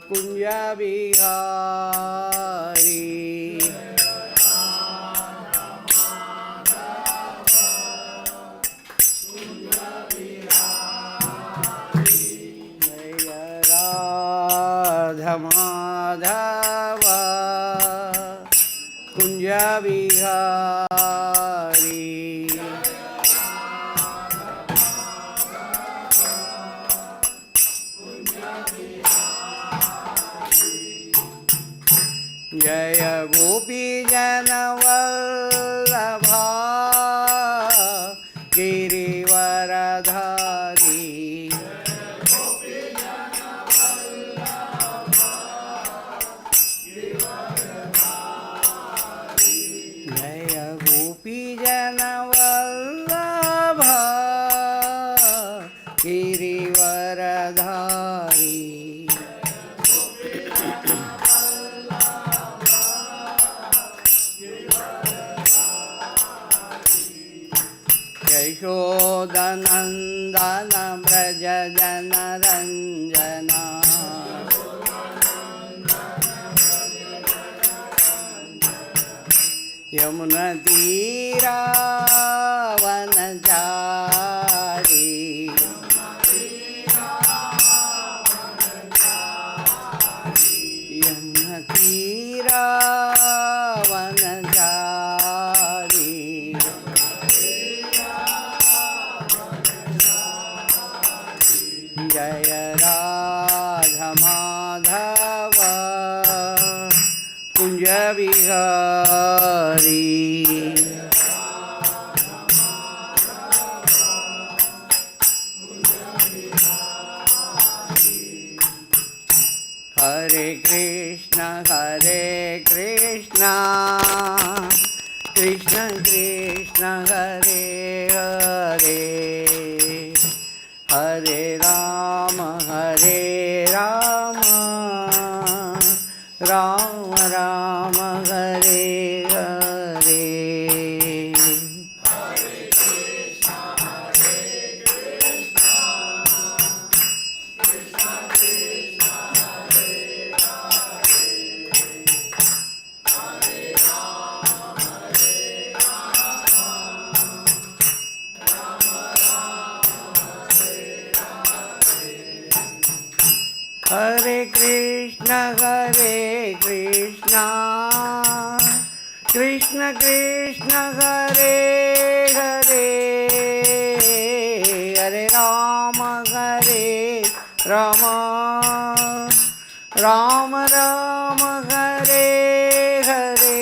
कुंज बिहारी माधव कुंज बिहारी जय गोपी जनवल्लभा गिरिवरधारी जनवल्लभा गिरिवरधारी यशोदनन्दन व्रज जनरञ्जना यमुनतीरा वनचारी यमुनतीरा वनचारी जय राधा माधव कुंज बिहारी हरे कृष्ण कृष्ण कृष्ण हरे हरे हरे राम राम राम हरे हरे हरे कृष्ण कृष्ण कृष्ण हरे हरे हरे राम राम राम हरे हरे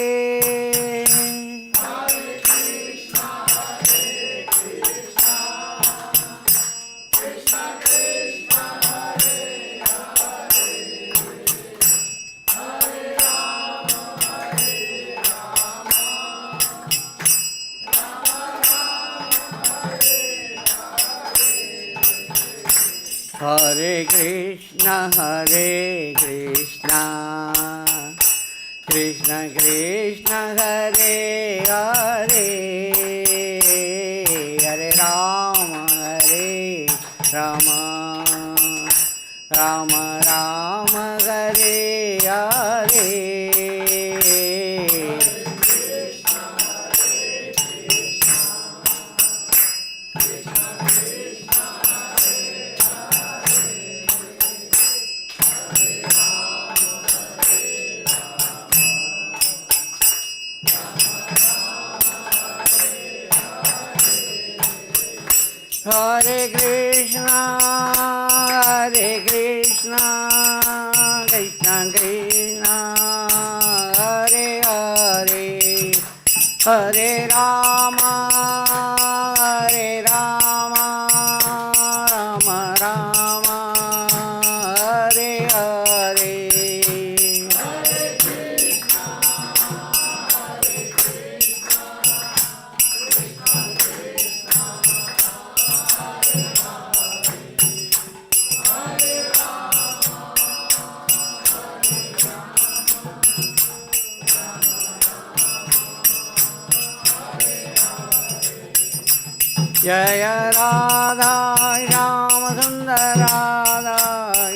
हरे कृष्ण कृष्ण कृष्ण हरे हरे हरे राम राम राम हरे हरे हरे कृष्ण कृष्ण कृष्ण हरे हरे हरे राम राम राम हरे हरे जय राधा श्याम सुंदर सुंदराधा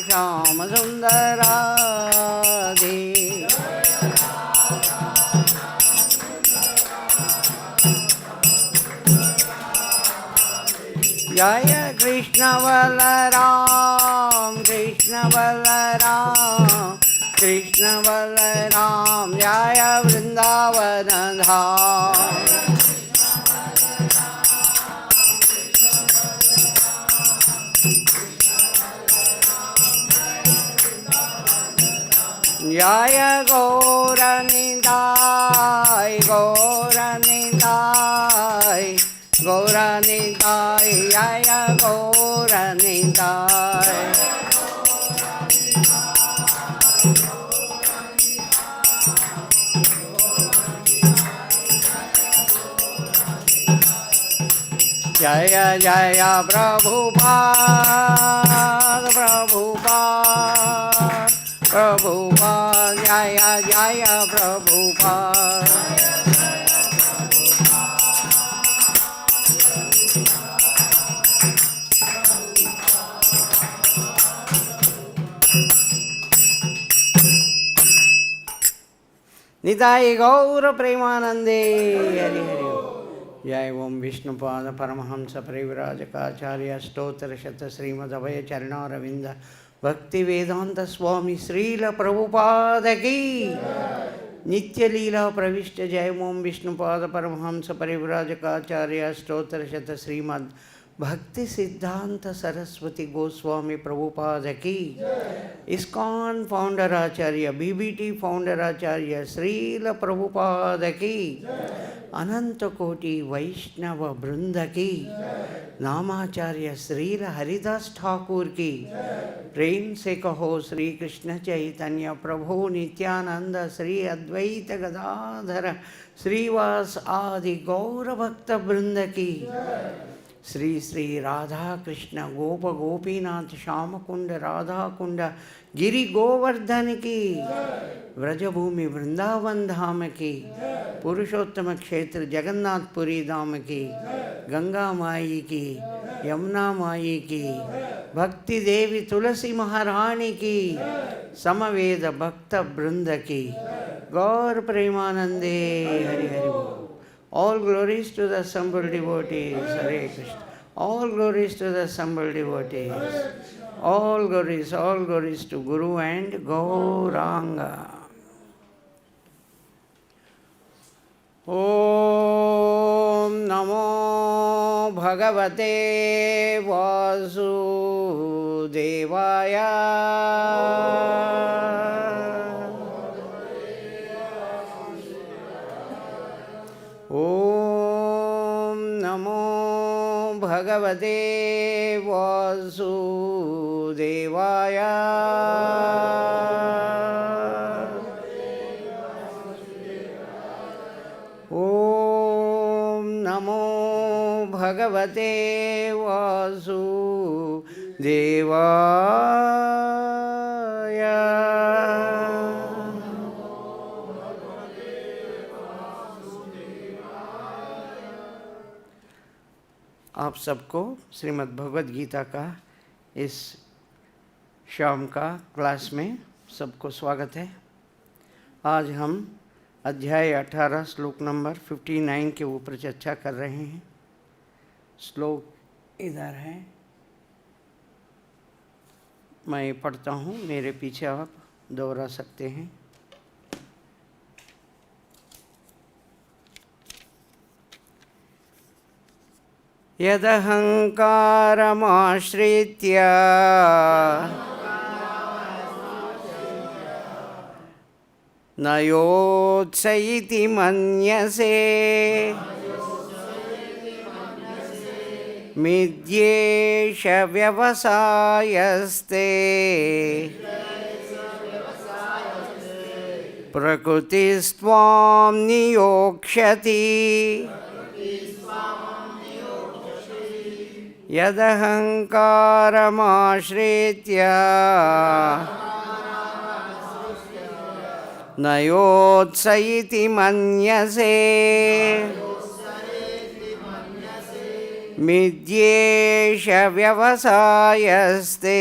श्याम सुंदराधे जय कृष्ण बलराम कृष्ण बलराम कृष्ण बलराम जय वृंदावन धाम जय गौरनिताय गौरनिताय गौरनिताय जय गौरनिताय जय जय प्रभुपाद प्रभुपाद प्रभुपाद जय जय प्रभुपाद निताय गौर प्रेमानंदे हरि हरि जय ओम विष्णुपाद परमहंस परिव्राजकाचार्य स्तोत्र शत श्रीमदभय चरणारविंद भक्ति वेदांत स्वामी श्रील प्रभुपाद की नित्य लीला प्रविष्ट जय ओम विष्णुपाद परमहंस परिव्राजकाचार्य स्तोत्र शत श्रीमद भक्ति सिद्धांत सरस्वती गोस्वामी प्रभुपाद की इस्कॉन फाउंडर आचार्य बीबीटी फाउंडर आचार्य श्रील प्रभुपाद की अनंत कोटि वैष्णव वृंद की नामाचार्य श्रील हरिदास ठाकुर की प्रेम से कहो श्री कृष्ण चैतन्य प्रभु नित्यानंद श्री अद्वैत गदाधर श्रीवास आदि गौर भक्त वृंद की श्री श्री राधा कृष्ण गोप गोपीनाथ श्याम कुंड राधा कुंड गिरि गोवर्धन की व्रजभूमि वृंदावन धाम की पुरुषोत्तम क्षेत्र जगन्नाथपुरी धाम की गंगा माई की यमुना माई की भक्ति देवी तुलसी महारानी की समवेद भक्त वृंद की गौर प्रेमानंदे हरि हरि बोल। All glories to the assembled devotees, Hare Krishna. All glories to the assembled devotees. All glories to Guru and Gauranga. Om Namo Bhagavate Vasudevaya. Om Namo Bhagavate Vasudevaya. Om Namo Bhagavate Vasudevaya. आप सबको श्रीमद् भगवद गीता का इस शाम का class में सबको स्वागत है। आज हम अध्याय 18 श्लोक नंबर 59 के ऊपर चर्चा कर रहे हैं। श्लोक इधर है, मैं पढ़ता हूँ, मेरे पीछे आप दोहरा सकते हैं। यदहंकारमाश्रित्य न योत्स इति मन्यसे मिथ्येष व्यवसायस्ते प्रकृतिस्त्वां नियोक्ष्यति यदहंकारमाश्रित्य न योत्स इति मन्यसे मिद्येष व्यवसायस्ते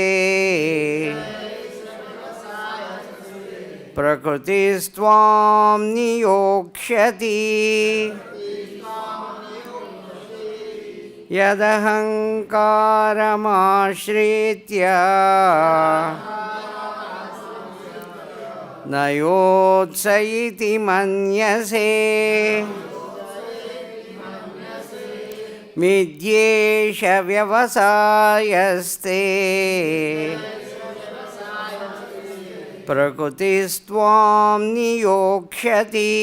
प्रकृतिस्त्वां नियोक्ष्यति यदहङ्कारमाश्रित्य न योत्स इति मन्यसे मिद्येष व्यवसायस्ते प्रकृतिस्त्वां नियोक्ष्यति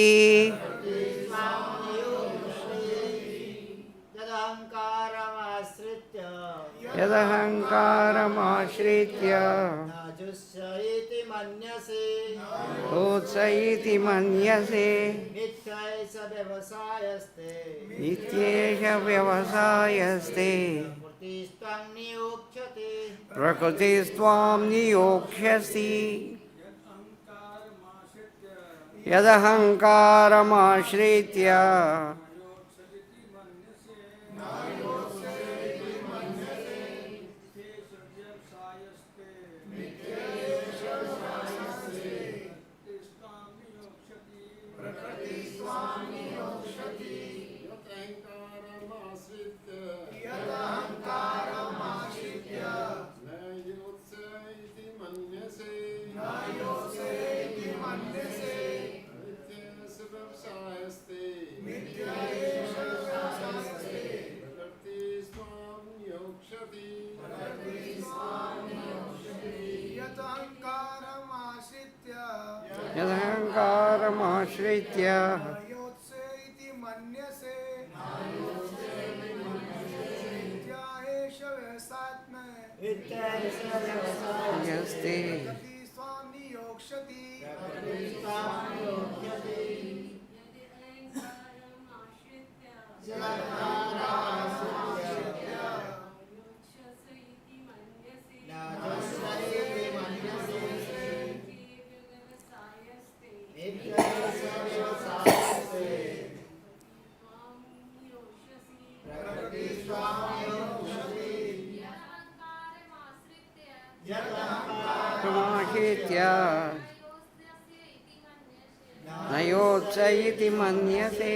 यदहङ्कारमाश्रित्य योत्स इति मन्यसे नित्येष व्यवसायस्ते प्रकृतिस्त्वां नियोक्ष्यसि यदहङ्कारमाश्रित्य यदहङ्कारमाश्रित्य यस्ते न योत्स इति मन्यसे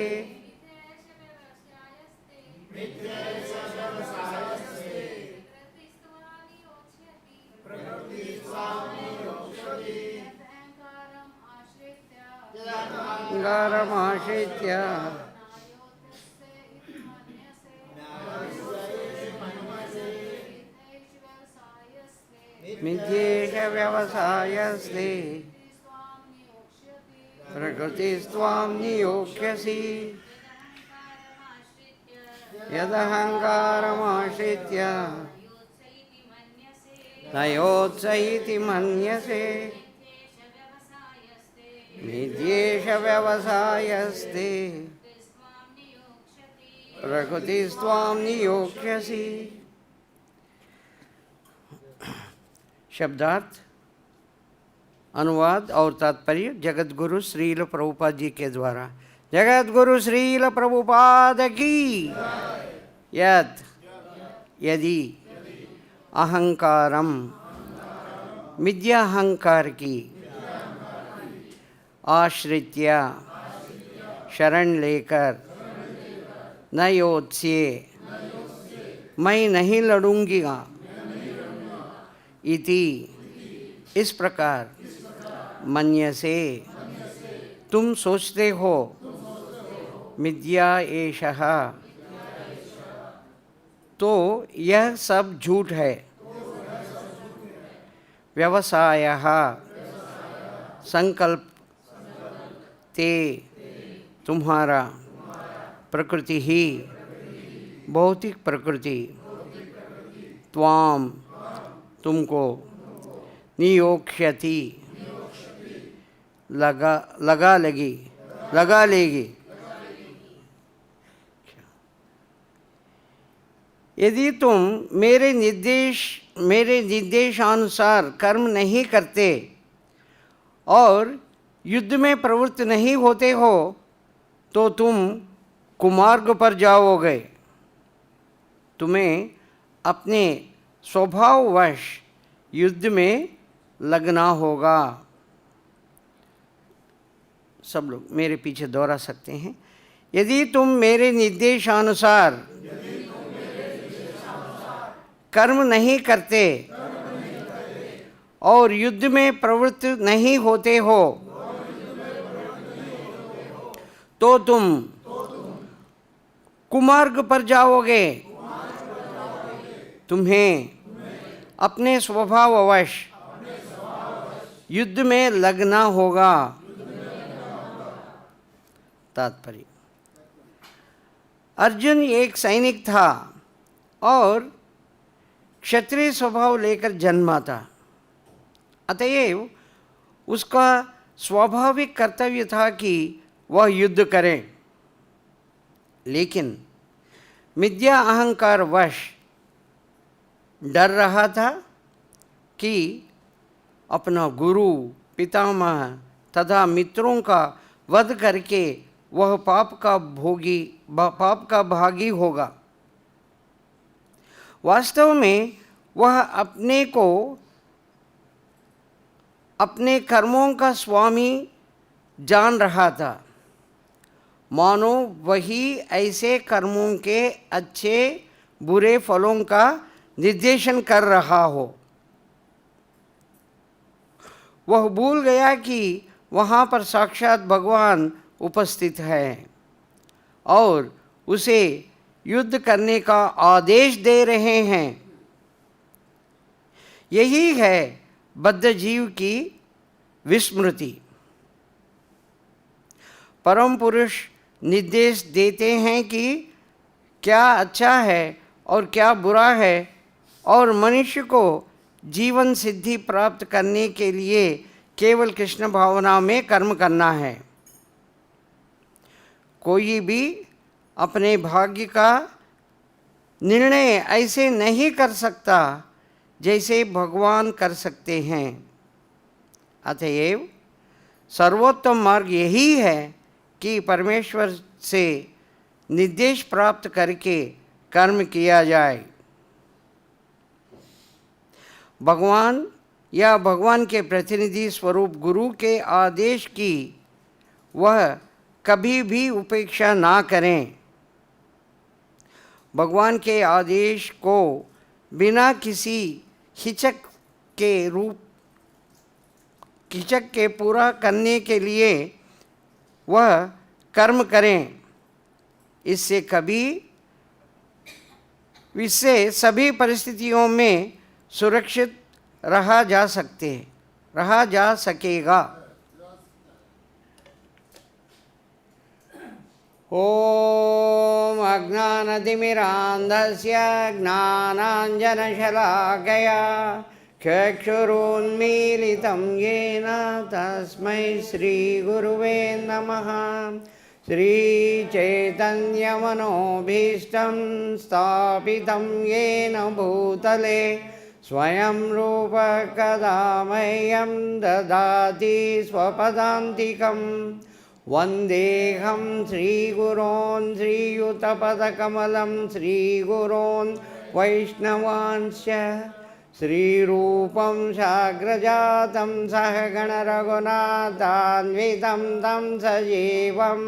अहङ्कारमाश्रित्य मिद्येष व्यवसायस्ते प्रकृतिस्त्वां नियोक्ष्यसि यदहङ्कारमाश्रित्य न योत्स इति मन्यसे मिद्येष व्यवसायस्ते प्रकृतिस्त्वां नियोक्ष्यसि। शब्दार्थ, अनुवाद और तात्पर्य जगत गुरु श्रील प्रभुपाद जी के द्वारा। जगत गुरु श्रील प्रभुपाद की यदि अहंकारम मिथ्याहंकार की आश्रित्य शरण लेकर न योत्स्ये मैं नहीं लड़ूंगा इति इस प्रकार मन्यसे तुम सोचते हो मिथ्या एषः तो यह सब झूठ है। व्यवसायः संकल्प ते तुम्हारा प्रकृति ही भौतिक प्रकृति त्वाम तुमको नियोक्ष्यति लगा लेगी। यदि तुम मेरे निर्देशानुसार कर्म नहीं करते और युद्ध में प्रवृत्त नहीं होते हो तो तुम कुमार्ग पर जाओगे। तुम्हें अपने स्वभाववश युद्ध में लगना होगा। सब लोग मेरे पीछे दोहरा सकते हैं। यदि तुम मेरे निर्देशानुसार कर्म नहीं करते और युद्ध में प्रवृत्त नहीं होते हो तो तुम कुमार्ग पर जाओगे। तुम्हें अपने स्वभाववश युद्ध में लगना होगा। तात्पर्य, अर्जुन एक सैनिक था और क्षत्रिय स्वभाव लेकर जन्मा था। अतएव उसका स्वाभाविक कर्तव्य था कि वह युद्ध करे, लेकिन मिथ्या अहंकार वश डर रहा था कि अपना गुरु, पितामह तथा मित्रों का वध करके वह पाप का भागी होगा। वास्तव में वह अपने को अपने कर्मों का स्वामी जान रहा था, मानो वही ऐसे कर्मों के अच्छे बुरे फलों का निर्देशन कर रहा हो। वह भूल गया कि वहाँ पर साक्षात भगवान उपस्थित है और उसे युद्ध करने का आदेश दे रहे हैं। यही है बद्ध जीव की विस्मृति। परम पुरुष निर्देश देते हैं कि क्या अच्छा है और क्या बुरा है, और मनुष्य को जीवन सिद्धि प्राप्त करने के लिए केवल कृष्ण भावना में कर्म करना है। कोई भी अपने भाग्य का निर्णय ऐसे नहीं कर सकता जैसे भगवान कर सकते हैं। अतएव सर्वोत्तम मार्ग यही है कि परमेश्वर से निर्देश प्राप्त करके कर्म किया जाए। भगवान या भगवान के प्रतिनिधि स्वरूप गुरु के आदेश की वह कभी भी उपेक्षा ना करें। भगवान के आदेश को बिना किसी हिचक के पूरा करने के लिए वह कर्म करें। इससे सभी परिस्थितियों में सुरक्षित रहा जा सकेगा। ओम अज्ञानतिमिरान्धस्य ज्ञानाञ्जनशलाकया चक्षुरुन्मीलितं येन तस्मै श्रीगुरुवे नमः। श्रीचैतन्यमनोभीष्टं स्थापितं येन भूतले स्वयं रूप कदा मह्यं ददाति स्वपदान्तिकम्। वन्देऽहं श्रीगुरोन् श्रीयुतपदकमलं श्रीगुरोन् वैष्णवांश्च। श्रीरूपं साग्रजातं सहगणरघुनाथान्वितं तं सजीवं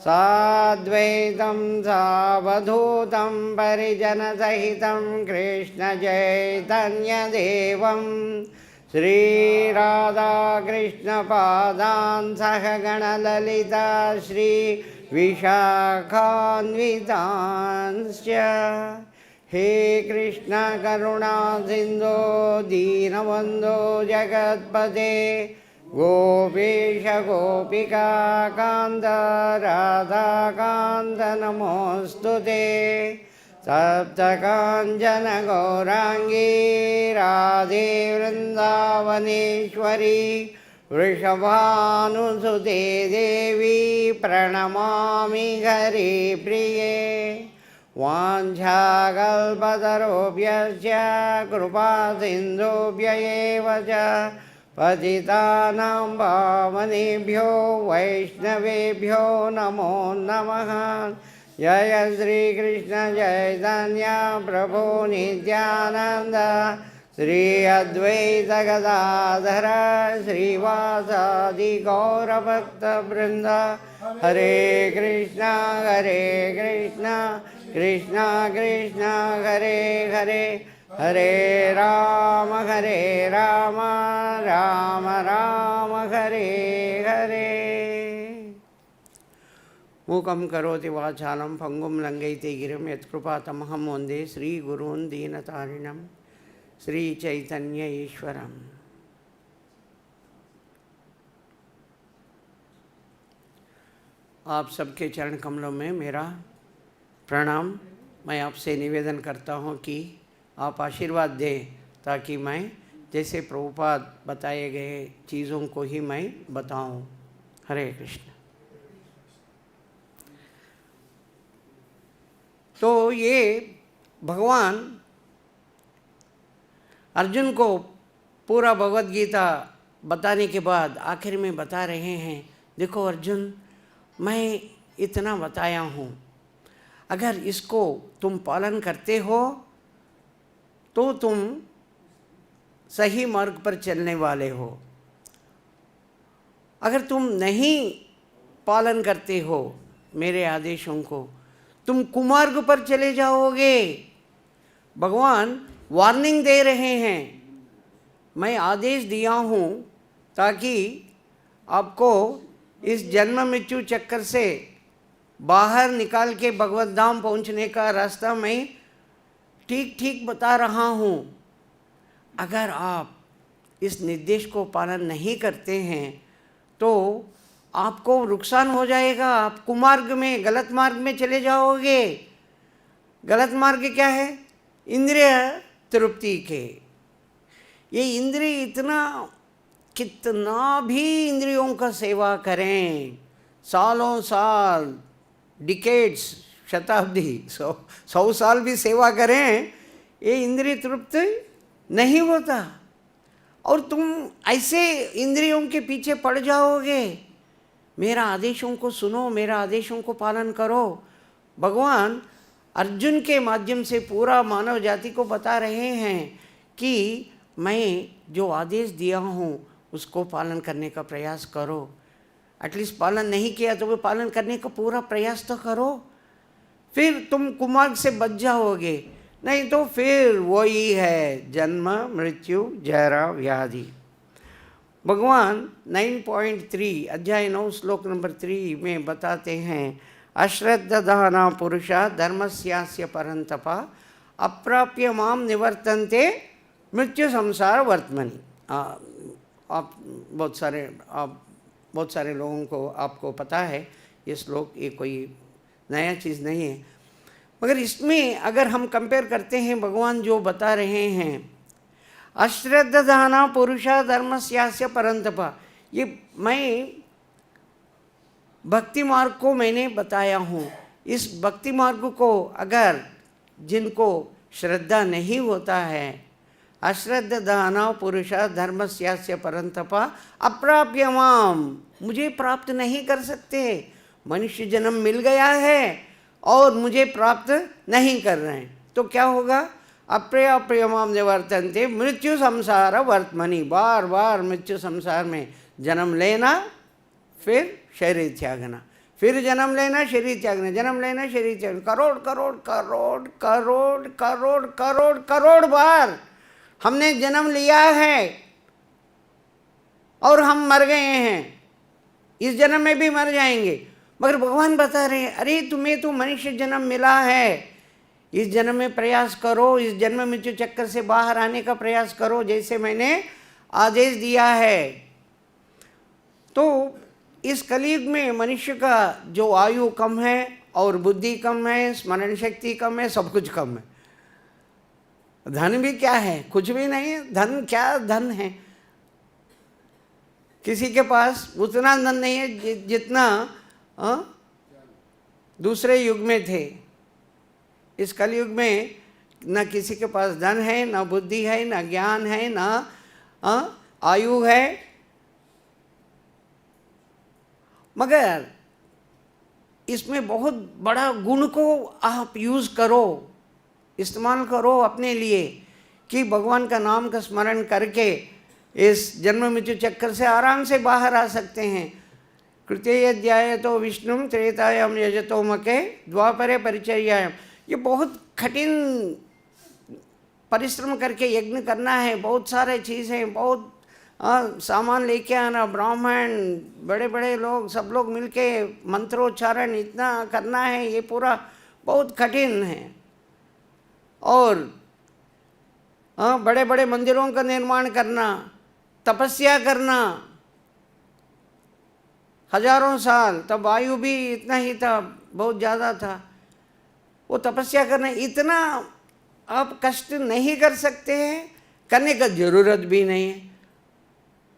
साद्वैतं सावधूतं परिजनसहितं कृष्णचैतन्यदेवं श्रीराधाकृष्णपादान् सहगणललिता श्रीविशाखान्वितांश्च। हे कृष्ण करुणा सिन्धो दीनबन्धो जगत्पते गोपीश गोपिका कान्त राधाकान्त नमोऽस्तुते। सप्तकाञ्चन गौराङ्गी राधे वृन्दावनेश्वरी वृषभानुसुते देवी प्रणमामि हरिप्रिये। वाञ्छाकल्पतरुभ्यश्च कृपासिन्धुभ्य एव च पतितानां पावनेभ्यो वैष्णवेभ्यो नमो नमः। जय श्री कृष्ण चैतन्य प्रभु नित्यानंद श्री अद्वैत गदाधर श्रीवासादि गौरभक्त वृंद हरे कृष्णा कृष्णा कृष्णा हरे हरे हरे राम राम राम हरे हरे। मूकं करोति वाचालं पंगुं लंघयति गिरिं यत्कृपातमहं वन्दे श्रीगुरून् दीनतारिणं श्रीचैतन्य ईश्वरम्। आप सबके चरण कमलों में मेरा प्रणाम। मैं आपसे निवेदन करता हूँ कि आप आशीर्वाद दें ताकि मैं जैसे प्रभुपाद बताए गए चीज़ों को ही मैं बताऊं। हरे कृष्ण। तो ये भगवान अर्जुन को पूरा भगवद गीता बताने के बाद आखिर में बता रहे हैं, देखो अर्जुन, मैं इतना बताया हूँ, अगर इसको तुम पालन करते हो तो तुम सही मार्ग पर चलने वाले हो। अगर तुम नहीं पालन करते हो मेरे आदेशों को, तुम कुमार्ग पर चले जाओगे। भगवान वार्निंग दे रहे हैं। मैं आदेश दिया हूँ ताकि आपको इस जन्म मृत्यु चक्कर से बाहर निकाल के भगवत धाम पहुँचने का रास्ता मैं ठीक ठीक बता रहा हूँ। अगर आप इस निर्देश को पालन नहीं करते हैं तो आपको नुकसान हो जाएगा। आप कुमार्ग में, गलत मार्ग में चले जाओगे। गलत मार्ग क्या है? इंद्रिय तृप्ति के। ये इंद्रिय कितना भी इंद्रियों का सेवा करें, सालों साल, डिकेड्स, शताब्दी, 100 साल भी सेवा करें, ये इंद्रिय तृप्त नहीं होता और तुम ऐसे इंद्रियों के पीछे पड़ जाओगे। मेरा आदेशों को सुनो, मेरा आदेशों को पालन करो। भगवान अर्जुन के माध्यम से पूरा मानव जाति को बता रहे हैं कि मैं जो आदेश दिया हूँ उसको पालन करने का प्रयास करो। एटलीस्ट पालन नहीं किया तो वो पालन करने का पूरा प्रयास तो करो, फिर तुम कुमार्ग से बच जाओगे। नहीं तो फिर वही है जन्म मृत्यु जरा व्याधि। भगवान 9.3 अध्याय 9 श्लोक नंबर 3 में बताते हैं, अश्रद्धाना पुरुषा धर्मस्यास्य परंतपा अप्राप्य माम निवर्तन्ते मृत्यु संसार वर्तमनि। आप बहुत सारे लोगों को आपको पता है ये श्लोक, ये कोई नया चीज़ नहीं है। मगर इसमें अगर हम कंपेयर करते हैं, भगवान जो बता रहे हैं, अश्रद्धाना पुरुषा धर्मस्यास्य परंतपा, ये मैं भक्ति मार्ग को मैंने बताया हूँ। इस भक्ति मार्ग को अगर जिनको श्रद्धा नहीं होता है, अश्रद्धाना पुरुषा धर्मस्यास्य परंतपा अप्राप्य माम, मुझे प्राप्त नहीं कर सकते। मनुष्य जन्म मिल गया है और मुझे प्राप्त नहीं कर रहे हैं तो क्या होगा? अप्राप्य माम निवर्तन्ते मृत्यु संसार वर्तमनि। बार बार मृत्यु संसार में जन्म लेना, फिर शरीर त्यागना, फिर जन्म लेना, शरीर त्यागना, जन्म लेना, शरीर त्यागना। करोड़ करोड़ करोड़ करोड़ करोड़ करोड़ करोड़ बार हमने जन्म लिया है और हम मर गए हैं। इस जन्म में भी मर जाएंगे। मगर भगवान बता रहे हैं, अरे तुम्हें तो मनुष्य जन्म मिला है, इस जन्म में प्रयास करो, इस जन्म मृत्यु चक्कर से बाहर आने का प्रयास करो जैसे मैंने आदेश दिया है। तो इस कलयुग में मनुष्य का जो आयु कम है और बुद्धि कम है, स्मरण शक्ति कम है, सब कुछ कम है। धन भी क्या है? कुछ भी नहीं है। धन क्या धन है? किसी के पास उतना धन नहीं है जितना दूसरे युग में थे। इस कलयुग में न किसी के पास धन है, न बुद्धि है, न ज्ञान है, न आयु है। मगर इसमें बहुत बड़ा गुण को आप यूज़ करो, इस्तेमाल करो अपने लिए, कि भगवान का नाम का स्मरण करके इस जन्म मृत्यु चक्कर से आराम से बाहर आ सकते हैं। कृत्य ध्याय तो विष्णु त्रेतायाम यजतो मके द्वापरे परिचर्यायाम। ये बहुत कठिन परिश्रम करके यज्ञ करना है, बहुत सारे चीज़ें, बहुत सामान लेके आना, ब्राह्मण बड़े बड़े लोग सब लोग मिलके मंत्रोच्चारण इतना करना है, ये पूरा बहुत कठिन है। और बड़े बड़े मंदिरों का निर्माण करना, तपस्या करना हजारों साल, तब आयु भी इतना ही था, बहुत ज़्यादा था। वो तपस्या करना इतना आप कष्ट नहीं कर सकते हैं, करने का ज़रूरत भी नहीं है।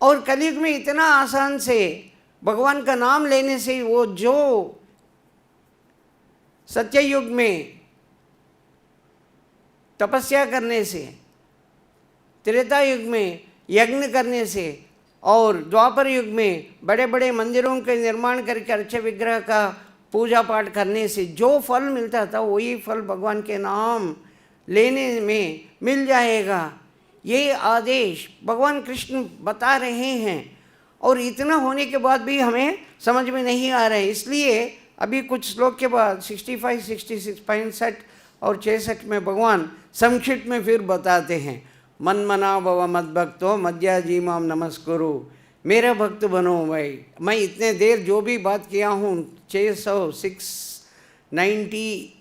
और कलयुग में इतना आसान से भगवान का नाम लेने से, वो जो सत्ययुग में तपस्या करने से, त्रेता युग में यज्ञ करने से और द्वापर युग में बड़े बड़े मंदिरों के निर्माण करके अर्च विग्रह का पूजा पाठ करने से जो फल मिलता था, वही फल भगवान के नाम लेने में मिल जाएगा। ये आदेश भगवान कृष्ण बता रहे हैं। और इतना होने के बाद भी हमें समझ में नहीं आ रहा है। इसलिए अभी कुछ श्लोक के बाद 65, 66, 65 और 66 में भगवान संक्षिप्त में फिर बताते हैं, मन मना भव मद भक्तो मध्याजी माम नमस्कुरु। मेरा भक्त बनो भाई। मैं इतने देर जो भी बात किया हूँ, 690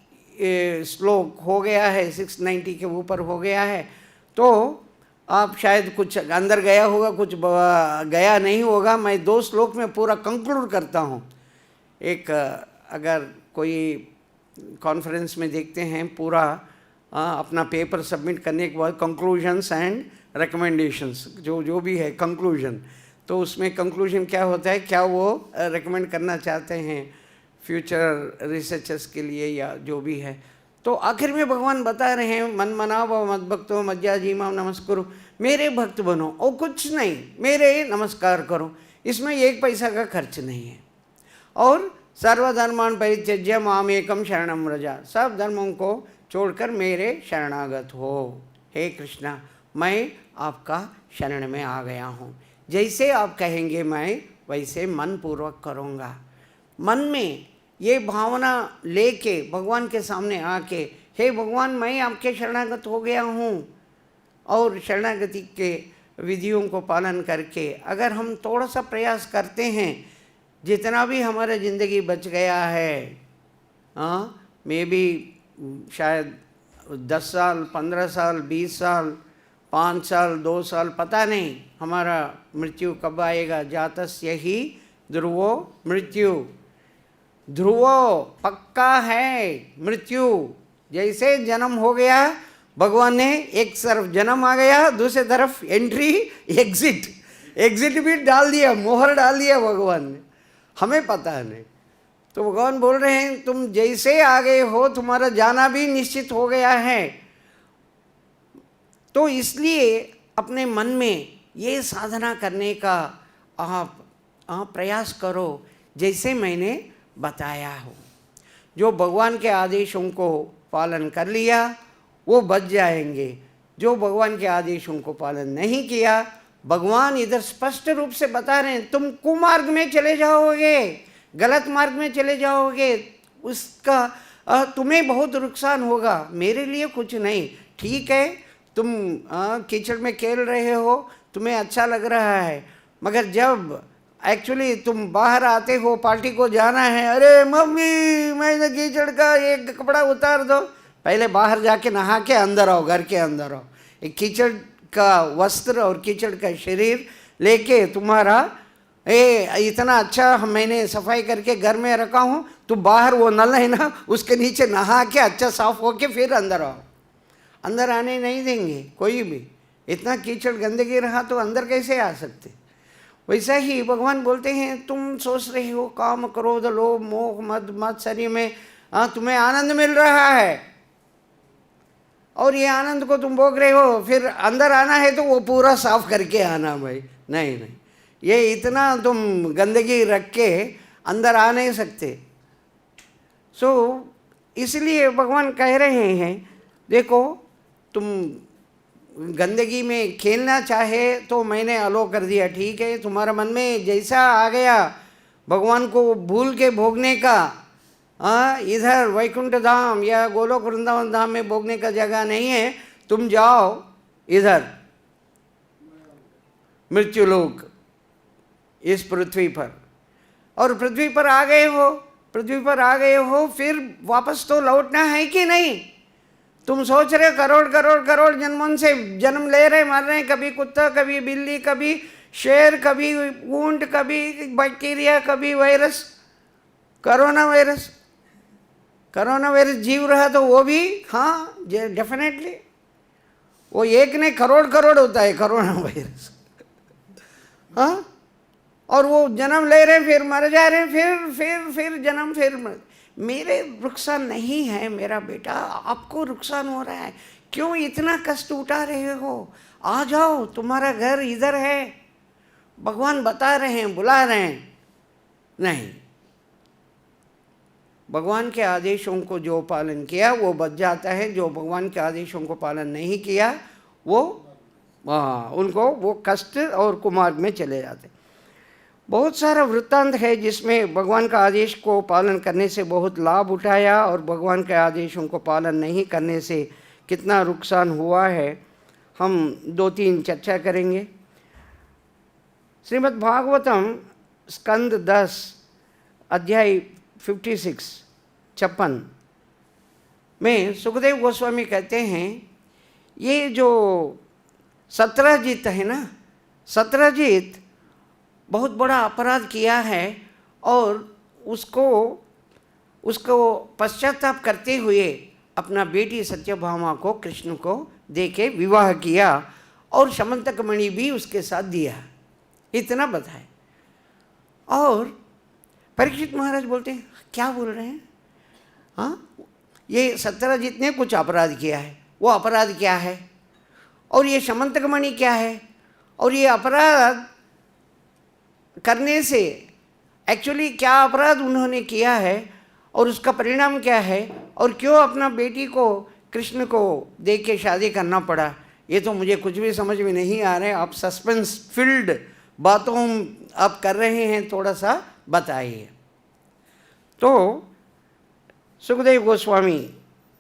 श्लोक हो गया है, 690 के ऊपर हो गया है। तो आप शायद कुछ अंदर गया होगा, कुछ गया नहीं होगा। मैं 2 श्लोक में पूरा कंक्लूड करता हूँ। एक अगर कोई कॉन्फ्रेंस में देखते हैं पूरा अपना पेपर सबमिट करने के बाद कंक्लूजन्स एंड रिकमेंडेशंस, जो भी है कंक्लूजन, तो उसमें कंक्लूजन क्या होता है, क्या वो रिकमेंड करना चाहते हैं फ्यूचर रिसर्चर्स के लिए या जो भी है। तो आखिर में भगवान बता रहे हैं, मन मनाओ मद भक्तो मज्जाजी माम नमस्कुरु। मेरे भक्त बनो और कुछ नहीं, मेरे नमस्कार करो। इसमें 1 पैसा का खर्च नहीं है। और सर्वधर्मान परित्यज्य माम एकम शरणम व्रजा। सब धर्मों को छोड़कर मेरे शरणागत हो। हे कृष्णा, मैं आपका शरण में आ गया हूँ। जैसे आप कहेंगे मैं वैसे मन पूर्वक करूँगा। मन में ये भावना लेके भगवान के सामने आके, हे भगवान मैं आपके शरणागत हो गया हूँ। और शरणागति के विधियों को पालन करके अगर हम थोड़ा सा प्रयास करते हैं, जितना भी हमारा ज़िंदगी बच गया है, मे बी शायद 10 साल, 15 साल, 20 साल, 5 साल, 2 साल, पता नहीं हमारा मृत्यु कब आएगा। जातस्य ही ध्रुवो मृत्यु। ध्रुवो पक्का है मृत्यु। जैसे जन्म हो गया, भगवान ने एक तरफ जन्म आ गया, दूसरी तरफ एंट्री एग्जिट भी डाल दिया, मोहर डाल दिया भगवान ने। हमें पता नहीं। तो भगवान बोल रहे हैं तुम जैसे आ गए हो, तुम्हारा जाना भी निश्चित हो गया है। तो इसलिए अपने मन में ये साधना करने का आप प्रयास करो, जैसे मैंने बताया हो। जो भगवान के आदेशों को पालन कर लिया वो बच जाएंगे। जो भगवान के आदेशों को पालन नहीं किया, भगवान इधर स्पष्ट रूप से बता रहे हैं, तुम कुमार्ग में चले जाओगे, गलत मार्ग में चले जाओगे, उसका तुम्हें बहुत नुकसान होगा। मेरे लिए कुछ नहीं। ठीक है, तुम कीचड़ में खेल रहे हो, तुम्हें अच्छा लग रहा है, मगर जब एक्चुअली तुम बाहर आते हो, पार्टी को जाना है, अरे मम्मी मैंने कीचड़ का एक कपड़ा उतार दो। पहले बाहर जाके नहा के अंदर आओ, घर के अंदर आओ। एक कीचड़ का वस्त्र और कीचड़ का शरीर लेके तुम्हारा इतना अच्छा मैंने सफाई करके घर में रखा हूँ, तो बाहर वो नल है ना, उसके नीचे नहा के अच्छा साफ होके फिर अंदर आओ। अंदर आने नहीं देंगे कोई भी। इतना कीचड़ गंदगी रहा तो अंदर कैसे आ सकते। वैसा ही भगवान बोलते हैं, तुम सोच रहे हो काम क्रोध लोभ मोह मद मत्सर्य में तुम्हें आनंद मिल रहा है और ये आनंद को तुम भोग रहे हो, फिर अंदर आना है तो वो पूरा साफ करके आना भाई। नहीं, ये इतना तुम गंदगी रख के अंदर आ नहीं सकते। सो इसलिए भगवान कह रहे हैं, देखो तुम गंदगी में खेलना चाहे तो मैंने अलो कर दिया, ठीक है, तुम्हारा मन में जैसा आ गया भगवान को भूल के भोगने का, इधर वैकुंठ धाम या गोलोक वृंदावन धाम में भोगने का जगह नहीं है, तुम जाओ इधर मृत्युलोक इस पृथ्वी पर। और पृथ्वी पर आ गए हो, पृथ्वी पर आ गए हो, फिर वापस तो लौटना है कि नहीं? तुम सोच रहे करोड़ करोड़ करोड़ जन्मों से जन्म ले रहे मर रहे, कभी कुत्ता, कभी बिल्ली, कभी शेर, कभी ऊंट, कभी बैक्टीरिया, कभी virus, corona virus. Corona virus जीव रहा तो वो भी, हाँ डेफिनेटली, वो एक ने करोड़ करोड़ होता है कोरोना वायरस। हाँ, और वो जन्म ले रहे फिर मर जा रहे, फिर जन्म, फिर मेरे नुकसान नहीं है मेरा बेटा, आपको नुकसान हो रहा है, क्यों इतना कष्ट उठा रहे हो? आ जाओ, तुम्हारा घर इधर है। भगवान बता रहे हैं, बुला रहे हैं। नहीं, भगवान के आदेशों को जो पालन किया वो बच जाता है, जो भगवान के आदेशों को पालन नहीं किया वो उनको वो कष्ट और कुमार्ग में चले जाते। बहुत सारा वृत्तांत है जिसमें भगवान का आदेश को पालन करने से बहुत लाभ उठाया और भगवान के आदेशों को पालन नहीं करने से कितना नुकसान हुआ है, हम 2-3 चर्चा करेंगे। श्रीमद् भागवतम स्कंद 10 अध्याय 56 में सुखदेव गोस्वामी कहते हैं, ये जो सत्रजित है ना, सत्रजित बहुत बड़ा अपराध किया है और उसको पश्चाताप करते हुए अपना बेटी सत्यभामा को कृष्ण को देके विवाह किया और शमंतक मणि भी उसके साथ दिया, इतना बताए। और परीक्षित महाराज बोलते हैं, क्या बोल रहे हैं? हाँ, ये सत्यजित ने कुछ अपराध किया है, वो अपराध क्या है? और ये शमंतक मणि क्या है? और ये अपराध करने से एक्चुअली क्या अपराध उन्होंने किया है और उसका परिणाम क्या है, और क्यों अपना बेटी को कृष्ण को दे के शादी करना पड़ा, ये तो मुझे कुछ भी समझ में नहीं आ रहा है। आप सस्पेंस फील्ड बातों आप कर रहे हैं, थोड़ा सा बताइए। तो सुखदेव गोस्वामी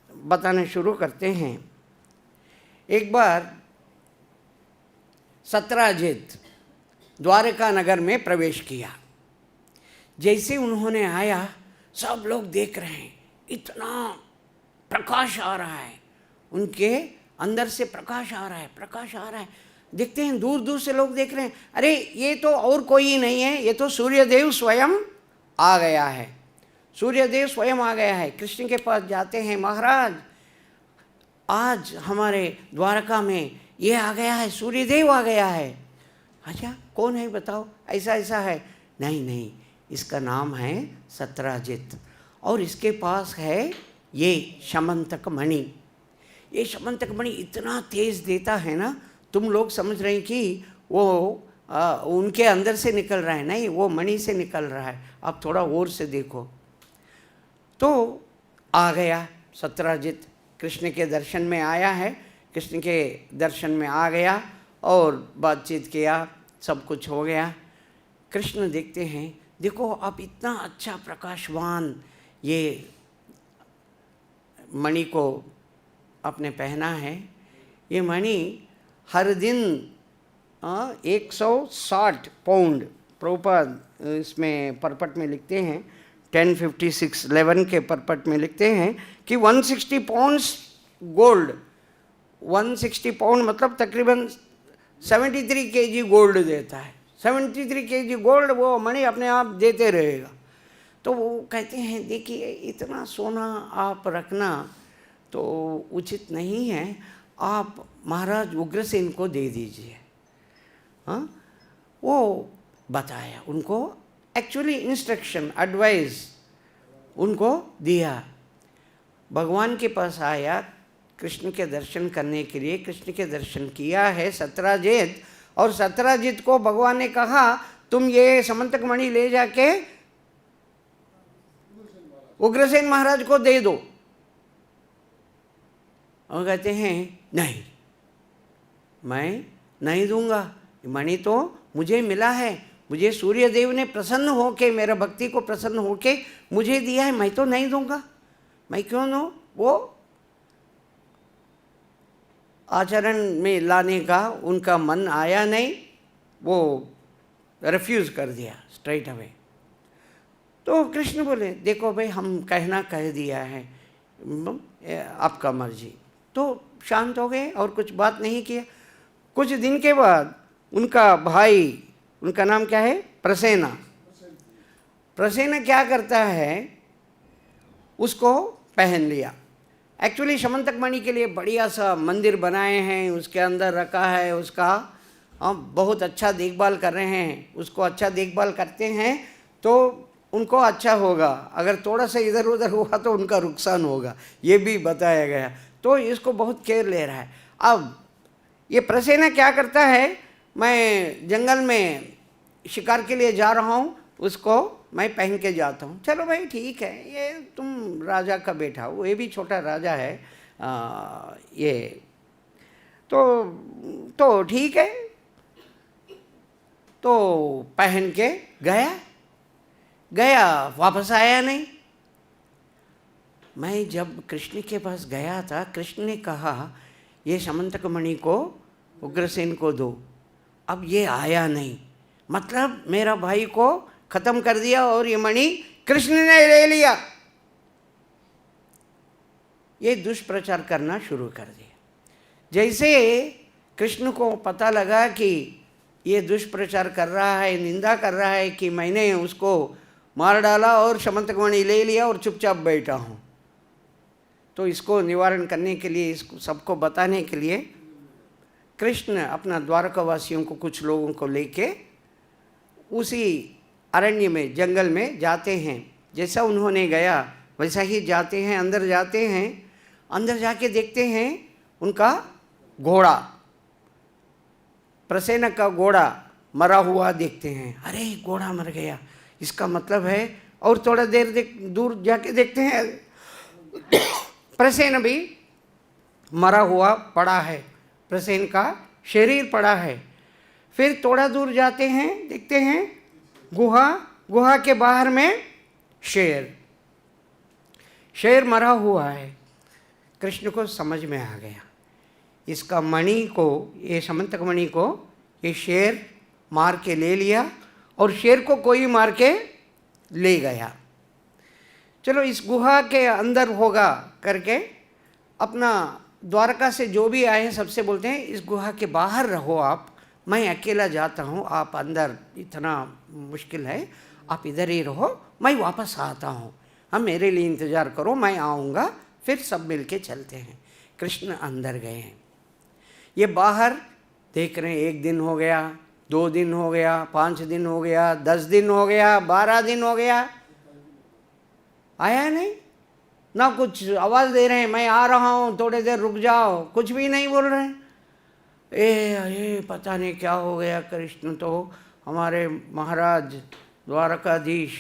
बताने शुरू करते हैं। एक बार सत्रजित द्वारका नगर में प्रवेश किया। जैसे उन्होंने आया, सब लोग देख रहे हैं, इतना प्रकाश आ रहा है, उनके अंदर से प्रकाश आ रहा है, प्रकाश आ रहा है। देखते हैं, दूर दूर से लोग देख रहे हैं, अरे ये तो और कोई नहीं है, ये तो सूर्यदेव स्वयं आ गया है, सूर्यदेव स्वयं आ गया है। कृष्ण के पास जाते हैं, महाराज आज हमारे द्वारका में ये आ गया है, सूर्यदेव आ गया है। अच्छा, कौन है बताओ, ऐसा ऐसा है। नहीं, इसका नाम है सत्रजित और इसके पास है ये शमंतक मणि। ये शमंतक मणि इतना तेज देता है ना, तुम लोग समझ रहे हैं कि वो उनके अंदर से निकल रहा है, नहीं, वो मणि से निकल रहा है। आप थोड़ा और से देखो। तो आ गया सत्रजित, कृष्ण के दर्शन में आया है, कृष्ण के दर्शन में आ गया और बातचीत किया, सब कुछ हो गया। कृष्ण देखते हैं, देखो आप इतना अच्छा प्रकाशवान ये मणि को आपने पहना है। ये मणि हर दिन 160 पाउंड, प्रभुपाद इसमें परपट में लिखते हैं 1056-11 के परपट में लिखते हैं कि 160 पाउंड्स गोल्ड, 160 पाउंड मतलब तकरीबन 73 kg गोल्ड देता है। 73 kg गोल्ड वो मणि अपने आप देते रहेगा। तो वो कहते हैं, देखिए इतना सोना आप रखना तो उचित नहीं है, आप महाराज उग्रसेन को दे दीजिए। हाँ, वो बताया उनको, एक्चुअली इंस्ट्रक्शन, एडवाइस उनको दिया। भगवान के पास आया कृष्ण के दर्शन करने के लिए, कृष्ण के दर्शन किया है सत्रजित, और सत्रजित को भगवान ने कहा तुम ये समंतक मणि ले जाके उग्रसेन महाराज को दे दो। और कहते हैं नहीं, मैं नहीं दूंगा, मणि तो मुझे मिला है, मुझे सूर्यदेव ने प्रसन्न होके, मेरा भक्ति को प्रसन्न होके मुझे दिया है, मैं तो नहीं दूंगा, मैं क्यों दूं? वो आचरण में लाने का उनका मन आया नहीं, वो रिफ्यूज़ कर दिया स्ट्रेट अवे। तो कृष्ण बोले देखो भाई, हम कहना कह दिया है, आपका मर्जी। तो शांत हो गए और कुछ बात नहीं किया। कुछ दिन के बाद उनका भाई, उनका नाम क्या है, प्रसेना, प्रसेना क्या करता है, उसको पहन लिया। एक्चुअली शमंतक मणि के लिए बढ़िया सा मंदिर बनाए हैं, उसके अंदर रखा है, उसका बहुत अच्छा देखभाल कर रहे हैं, उसको अच्छा देखभाल करते हैं तो उनको अच्छा होगा, अगर थोड़ा सा इधर उधर हुआ तो उनका नुकसान होगा, ये भी बताया गया। तो इसको बहुत केयर ले रहा है। अब ये प्रसेना क्या करता है, मैं जंगल में शिकार के लिए जा रहा हूँ, उसको मैं पहन के जाता हूँ। चलो भाई ठीक है, ये तुम राजा का बेटा हो, ये भी छोटा राजा है, ये तो ठीक है। तो पहन के गया, वापस आया नहीं। मैं जब कृष्ण के पास गया था, कृष्ण ने कहा ये शमंतक मणि को उग्रसेन को दो। अब ये आया नहीं, मतलब मेरा भाई को खत्म कर दिया और ये मणि कृष्ण ने ले लिया। ये दुष्प्रचार करना शुरू कर दिया। जैसे कृष्ण को पता लगा कि ये दुष्प्रचार कर रहा है, निंदा कर रहा है कि मैंने उसको मार डाला और शमंतक मणि ले लिया और चुपचाप बैठा हूँ, तो इसको निवारण करने के लिए, इसको सबको बताने के लिए कृष्ण अपना द्वारकावासियों को, कुछ लोगों को लेके उसी अरण्य में, जंगल में जाते हैं। जैसा उन्होंने गया वैसा ही जाते हैं, अंदर जाते हैं। अंदर जाके देखते हैं उनका घोड़ा, प्रसेना का घोड़ा मरा हुआ देखते हैं। अरे घोड़ा मर गया, इसका मतलब है। और थोड़ा देर दूर जाके देखते हैं प्रसेन भी मरा हुआ पड़ा है, प्रसेन का शरीर पड़ा है। फिर थोड़ा दूर जाते हैं, देखते हैं गुहा के बाहर में शेर मरा हुआ है। कृष्ण को समझ में आ गया, इसका मणि को, ये शमंतक मणि को ये शेर मार के ले लिया और शेर को कोई मार के ले गया। चलो इस गुहा के अंदर होगा करके अपना द्वारका से जो भी आए हैं सबसे बोलते हैं इस गुहा के बाहर रहो आप, मैं अकेला जाता हूँ, आप अंदर इतना मुश्किल है, आप इधर ही रहो, मैं वापस आता हूँ, हम मेरे लिए इंतज़ार करो, मैं आऊँगा, फिर सब मिल के चलते हैं। कृष्ण अंदर गए हैं, ये बाहर देख रहे हैं। 1 दिन हो गया, 2 दिन हो गया, 5 दिन हो गया, 10 दिन हो गया, 12 दिन हो गया, आया नहीं ना। कुछ आवाज़ दे रहे हैं मैं आ रहा हूँ, थोड़ी देर रुक जाओ, कुछ भी नहीं बोल रहे हैं। ए पता नहीं क्या हो गया। कृष्ण तो हमारे महाराज द्वारकाधीश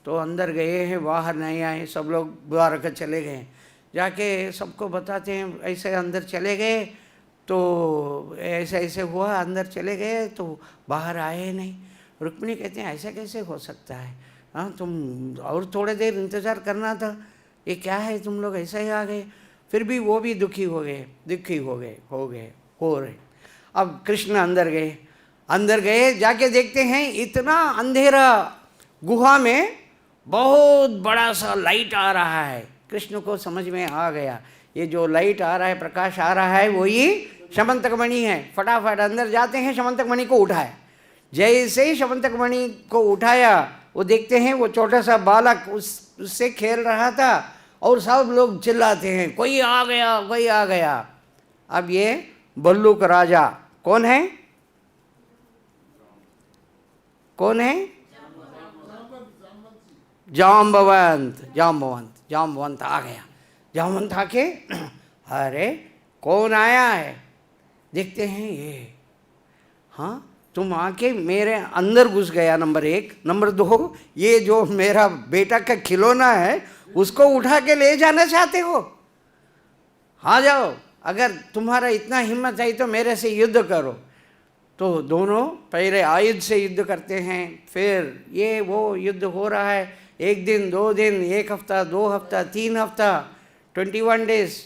तो अंदर गए हैं, बाहर नहीं आए, सब लोग द्वारका चले गए। जाके सबको बताते हैं ऐसे अंदर चले गए, तो ऐसे ऐसे हुआ, अंदर चले गए तो बाहर आए नहीं। रुक्मिणी कहते हैं ऐसा कैसे हो सकता है, हाँ तुम और थोड़ी देर इंतज़ार करना था, ये क्या है तुम लोग ऐसे ही आ गए। फिर भी वो भी दुखी हो रहे। अब कृष्ण अंदर गए, जाके देखते हैं इतना अंधेरा, गुहा में बहुत बड़ा सा लाइट आ रहा है। कृष्ण को समझ में आ गया ये जो लाइट आ रहा है, प्रकाश आ रहा है, वही शमंतक मणि है। फटाफट अंदर जाते हैं, शमंतक मणि को उठाया। जैसे ही शमंतक मणि को उठाया, वो देखते हैं वो छोटा सा बालक उससे खेल रहा था और सब लोग चिल्लाते हैं कोई आ गया, कोई आ गया। अब ये भल्लुक राजा कौन है? जाम्बवंत आ गया। जाम्बवंत आके अरे कौन आया है? देखते हैं ये, हाँ तुम आके मेरे अंदर घुस गया, नंबर 1। नंबर 2, ये जो मेरा बेटा का खिलौना है उसको उठा के ले जाना चाहते हो? हाँ जाओ, अगर तुम्हारा इतना हिम्मत है तो मेरे से युद्ध करो। तो दोनों पहले आयुध से युद्ध करते हैं, फिर ये वो युद्ध हो रहा है। 1 दिन, 2 दिन, 1 हफ्ता, 2 हफ्ता, 3 हफ्ता, 21 डेज,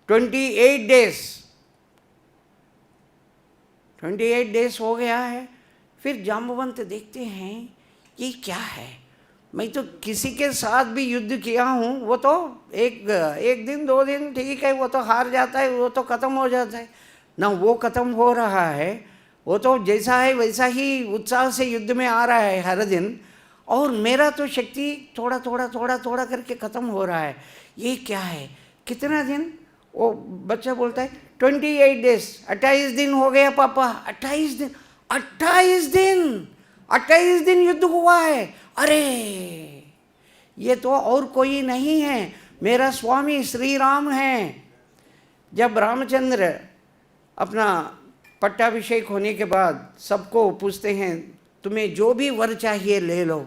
28 डेज, 28 डेज हो गया है। फिर जाम्बवंत देखते हैं ये क्या है, मैं तो किसी के साथ भी युद्ध किया हूँ, वो तो एक दिन 2 दिन ठीक है, वो तो हार जाता है, वो तो ख़त्म हो जाता है ना। वो ख़त्म हो रहा है, वो तो जैसा है वैसा ही उत्साह से युद्ध में आ रहा है हर दिन, और मेरा तो शक्ति थोड़ा थोड़ा थोड़ा थोड़ा करके ख़त्म हो रहा है। ये क्या है? कितना दिन? वो बच्चा बोलता है 28 डेज, 28 दिन हो गया पापा। 28 दिन, 28 दिन, 28 दिन युद्ध हुआ है। अरे ये तो और कोई नहीं है, मेरा स्वामी श्री राम है। जब रामचंद्र अपना पट्टाभिषेक होने के बाद सबको पूछते हैं तुम्हें जो भी वर चाहिए ले लो,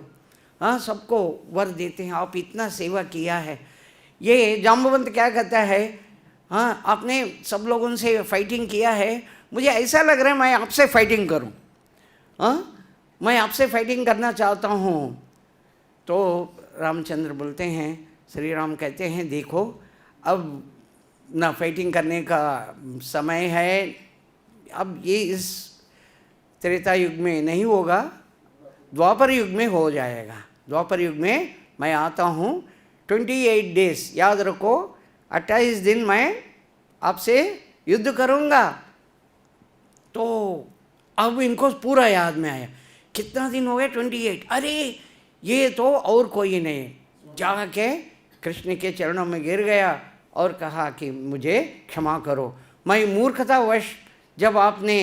हाँ, सबको वर देते हैं, आप इतना सेवा किया है। ये जाम्बवंत क्या कहता है, हाँ आपने सब लोगों से फाइटिंग किया है, मुझे ऐसा लग रहा है मैं आपसे फाइटिंग करूं, हाँ मैं आपसे फाइटिंग करना चाहता हूँ। तो रामचंद्र बोलते हैं, श्री राम कहते हैं देखो अब ना फाइटिंग करने का समय है, अब ये इस त्रेता युग में नहीं होगा, द्वापर युग में हो जाएगा। द्वापर युग में मैं आता हूँ, 28 डेज याद रखो, 28 दिन मैं आपसे युद्ध करूँगा। तो अब इनको पूरा याद में आया, कितना दिन हो गए? 28। अरे ये तो और कोई नहीं। जाके कृष्ण के चरणों में गिर गया और कहा कि मुझे क्षमा करो, मैं मूर्खतावश जब आपने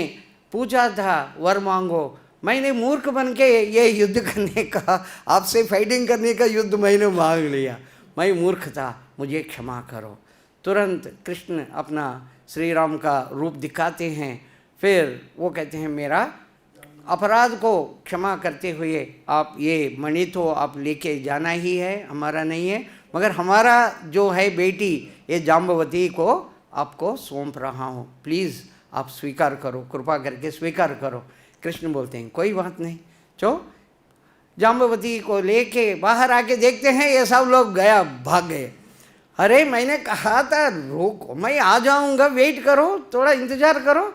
पूछा था वर मांगो, मैंने मूर्ख बन के ये युद्ध करने का, आपसे फाइटिंग करने का युद्ध मैंने मांग लिया, मैं मूर्ख था, मुझे क्षमा करो। तुरंत कृष्ण अपना श्री राम का रूप दिखाते हैं, फिर वो कहते हैं मेरा अपराध को क्षमा करते हुए आप ये मणि तो आप लेके जाना ही है, हमारा नहीं है, मगर हमारा जो है बेटी ये जाम्बवती को आपको सौंप रहा हूँ, प्लीज़ आप स्वीकार करो, कृपा करके स्वीकार करो। कृष्ण बोलते हैं कोई बात नहीं। जो जाम्बवती को लेके बाहर आके देखते हैं ये सब लोग गया, भाग गए। अरे मैंने कहा था रोको, मैं आ जाऊंगा, वेट करो, थोड़ा इंतज़ार करो,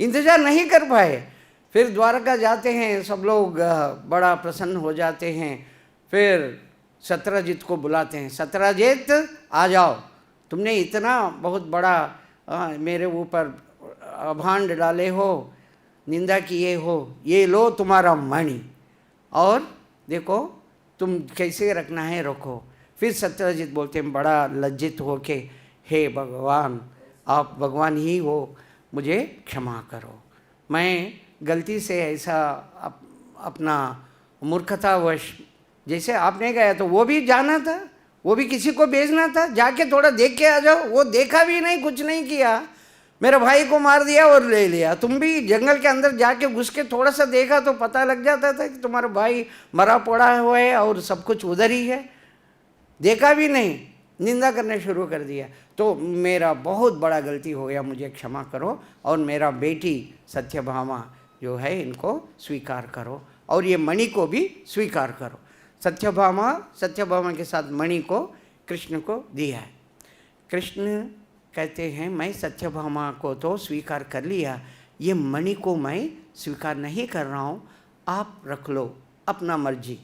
इंतज़ार नहीं कर पाए। फिर द्वारका जाते हैं, सब लोग बड़ा प्रसन्न हो जाते हैं। फिर सत्यजित को बुलाते हैं, सत्यजित आ जाओ, तुमने इतना बहुत बड़ा मेरे ऊपर अभांड डाले हो, निंदा किए हो, ये लो तुम्हारा मणि, और देखो तुम कैसे रखना है रखो। फिर सत्यजित बोलते हैं बड़ा लज्जित हो के, हे भगवान आप भगवान ही हो, मुझे क्षमा करो, मैं गलती से ऐसा अपना मूर्खतावश, जैसे आपने कहा तो वो भी जाना था, वो भी किसी को भेजना था, जाके थोड़ा देख के आ जाओ, वो देखा भी नहीं, कुछ नहीं किया, मेरे भाई को मार दिया और ले लिया। तुम भी जंगल के अंदर जाके घुस के थोड़ा सा देखा तो पता लग जाता था कि तुम्हारा भाई मरा पड़ा हुआ है और सब कुछ उधर ही है, देखा भी नहीं, निंदा करने शुरू कर दिया। तो मेरा बहुत बड़ा गलती हो गया, मुझे क्षमा करो, और मेरा बेटी सत्यभामा जो है इनको स्वीकार करो, और ये मणि को भी स्वीकार करो। सत्यभामा के साथ मणि को कृष्ण को दिया है। कृष्ण कहते हैं मैं सत्यभामा को तो स्वीकार कर लिया, ये मणि को मैं स्वीकार नहीं कर रहा हूँ, आप रख लो, अपना मर्जी।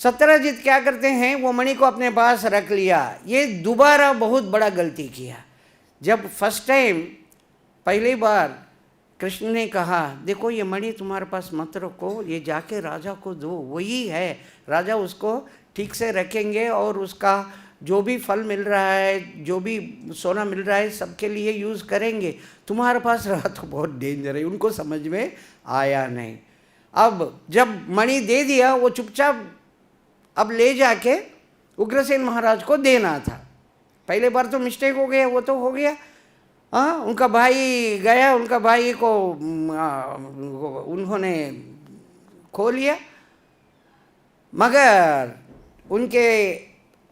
सत्यजित क्या करते हैं, वो मणि को अपने पास रख लिया। ये दोबारा बहुत बड़ा गलती किया। जब फर्स्ट टाइम पहली बार कृष्ण ने कहा देखो ये मणि तुम्हारे पास मत रखो, ये जाके राजा को दो, वही है, राजा उसको ठीक से रखेंगे और उसका जो भी फल मिल रहा है, जो भी सोना मिल रहा है, सबके लिए यूज़ करेंगे, तुम्हारे पास रहा तो बहुत डेंजर है। उनको समझ में आया नहीं। अब जब मणि दे दिया, वो चुपचाप अब ले जाके उग्रसेन महाराज को देना था। पहले बार तो मिस्टेक हो गया, वो तो हो गया, हाँ, उनका भाई गया, उनका भाई को उन्होंने खो लिया, मगर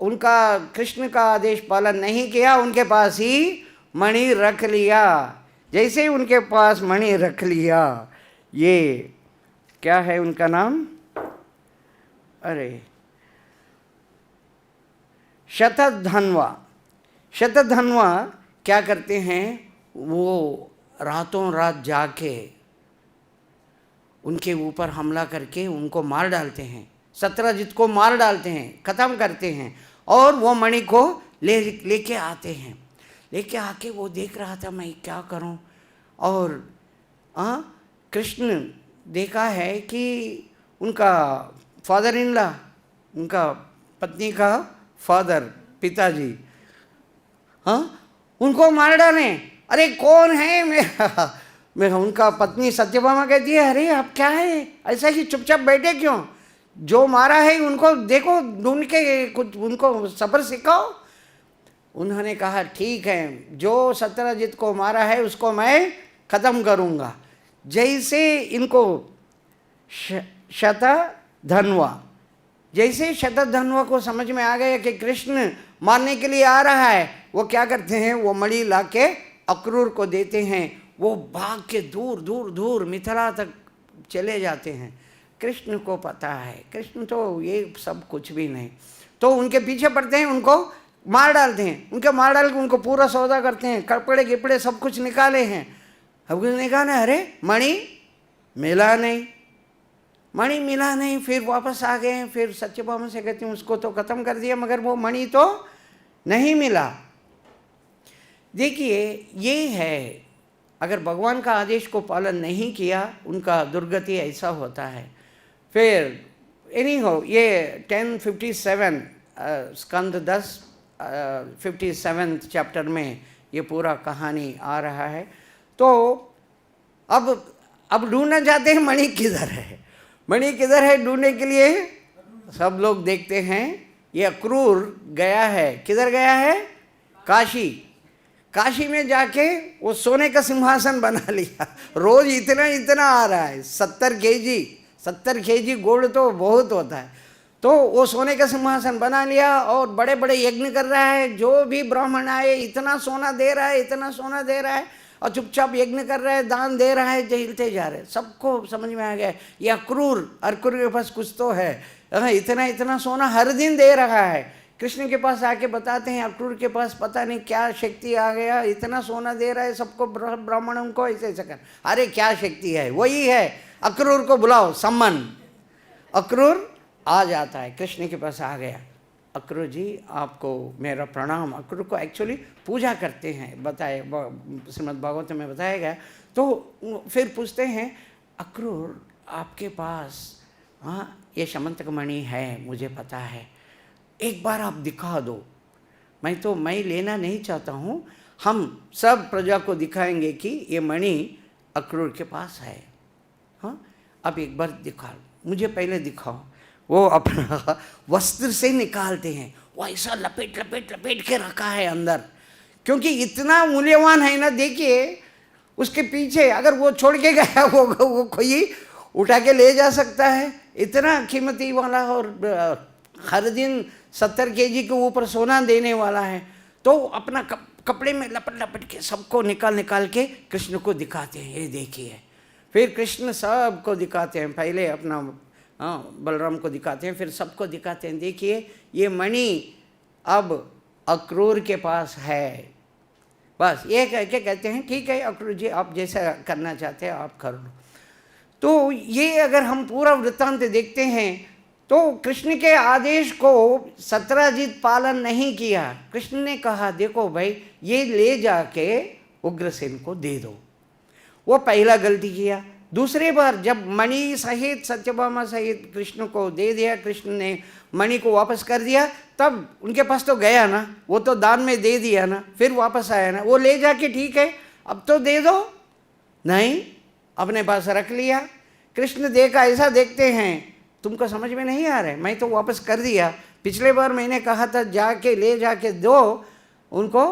उनका कृष्ण का आदेश पालन नहीं किया, उनके पास ही मणि रख लिया। जैसे ही उनके पास मणि रख लिया, ये क्या है उनका नाम, अरे शतधन्वा। शतधन्वा क्या करते हैं, वो रातों रात जाके उनके ऊपर हमला करके उनको मार डालते हैं, सत्यजित को मार डालते हैं, ख़त्म करते हैं, और वो मणि को लेके आते हैं। लेके आके वो देख रहा था मैं क्या करूं, और कृष्ण देखा है कि उनका फादर इन लॉ, उनका पत्नी का फादर, पिताजी, उनको मार डाले। अरे कौन है मेरा उनका पत्नी सत्यभामा कहती है, अरे आप क्या है, ऐसा ही चुपचाप बैठे क्यों, जो मारा है उनको देखो, ढूंढ के कुछ उनको सब्र सिखाओ। उन्होंने कहा ठीक है, जो सत्यजित को मारा है उसको मैं ख़त्म करूँगा। जैसे इनको शतधन्वा, जैसे शतधन्वा को समझ में आ गया कि कृष्ण मारने के लिए आ रहा है, वो क्या करते हैं, वो मणि ला के अक्रूर को देते हैं। वो भाग के दूर दूर दूर मिथिला तक चले जाते हैं। कृष्ण को पता है, कृष्ण तो ये सब कुछ भी नहीं, तो उनके पीछे पड़ते हैं, उनको मार डालते हैं। उनके मार डाल के उनको पूरा सौदा करते हैं, कपड़े गिपड़े सब कुछ निकाले हैं। अब कुछ निकाला, अरे मणि मिला नहीं, मणि मिला नहीं। फिर वापस आ गए, फिर सत्यभामा से कहती हूँ उसको तो ख़त्म कर दिया, मगर वो मणि तो नहीं मिला। देखिए ये है, अगर भगवान का आदेश को पालन नहीं किया उनका दुर्गति ऐसा होता है। फिर एनी हो, ये 1057 स्कंद 10 57 चैप्टर में ये पूरा कहानी आ रहा है। तो अब ढूंढना चाहते हैं मणि किधर है, मणि किधर है, ढूंढने के लिए सब लोग देखते हैं। ये अक्रूर गया है, किधर गया है, काशी। काशी में जाके वो सोने का सिंहासन बना लिया। रोज इतना इतना आ रहा है, 70 केजी गोल्ड तो बहुत होता है। तो वो सोने का सिंहासन बना लिया और बड़े बड़े यज्ञ कर रहा है। जो भी ब्राह्मण आए इतना सोना दे रहा है, इतना सोना दे रहा है, और चुपचाप यज्ञ कर रहा है, दान दे रहा है, जहिलते जा रहे हैं। सबको समझ में आ गया ये अक्रूर के पास कुछ तो है, इतना इतना सोना हर दिन दे रहा है। कृष्ण के पास आके बताते हैं अक्रूर के पास पता नहीं क्या शक्ति आ गया, इतना सोना दे रहा है सबको, ब्राह्मणों को ऐसे ऐसा कर। अरे क्या शक्ति है, वही है, अक्रूर को बुलाओ, सम्मन। अक्रूर आ जाता है, कृष्ण के पास आ गया। अक्रूर जी आपको मेरा प्रणाम। अक्रूर को एक्चुअली पूजा करते हैं, बताए श्रीमद् भागवत में बताया गया। तो फिर पूछते हैं अक्रूर आपके पास ये शमंतक मणि है, मुझे पता है, एक बार आप दिखा दो। मैं लेना नहीं चाहता हूँ, हम सब प्रजा को दिखाएंगे कि ये मणि अक्रूर के पास है। अब एक बार दिखा, मुझे पहले दिखाओ। वो अपना वस्त्र से निकालते हैं, वो ऐसा लपेट लपेट लपेट के रखा है अंदर, क्योंकि इतना मूल्यवान है ना। देखिए उसके पीछे अगर वो छोड़ के गया वो कोई उठा के ले जा सकता है, इतना कीमती वाला, और हर दिन 70 केजी के ऊपर सोना देने वाला है। तो अपना कपड़े में लपट लपट के सबको निकाल के कृष्ण को दिखाते हैं, ये देखिए। फिर कृष्ण सबको दिखाते हैं, पहले अपना बलराम को दिखाते हैं, फिर सबको दिखाते हैं, देखिए ये मणि अब अक्रूर के पास है। बस ये कह के कहते हैं ठीक है अक्रूर जी, आप जैसा करना चाहते हैं आप कर लो। तो ये अगर हम पूरा वृत्तांत देखते हैं तो कृष्ण के आदेश को सत्यजित पालन नहीं किया। कृष्ण ने कहा देखो भाई ये ले जाके उग्रसेन को दे दो, वो पहला गलती किया। दूसरी बार जब मणि सहित सत्यभामा सहित कृष्ण को दे दिया, कृष्ण ने मणि को वापस कर दिया, तब उनके पास तो गया ना, वो तो दान में दे दिया ना, फिर वापस आया ना, वो ले जाके ठीक है अब तो दे दो, नहीं अपने पास रख लिया। कृष्ण देखा, ऐसा देखते हैं तुमको समझ में नहीं आ रहा है, मैं तो वापस कर दिया, पिछले बार मैंने कहा था जाके ले जाके दो उनको,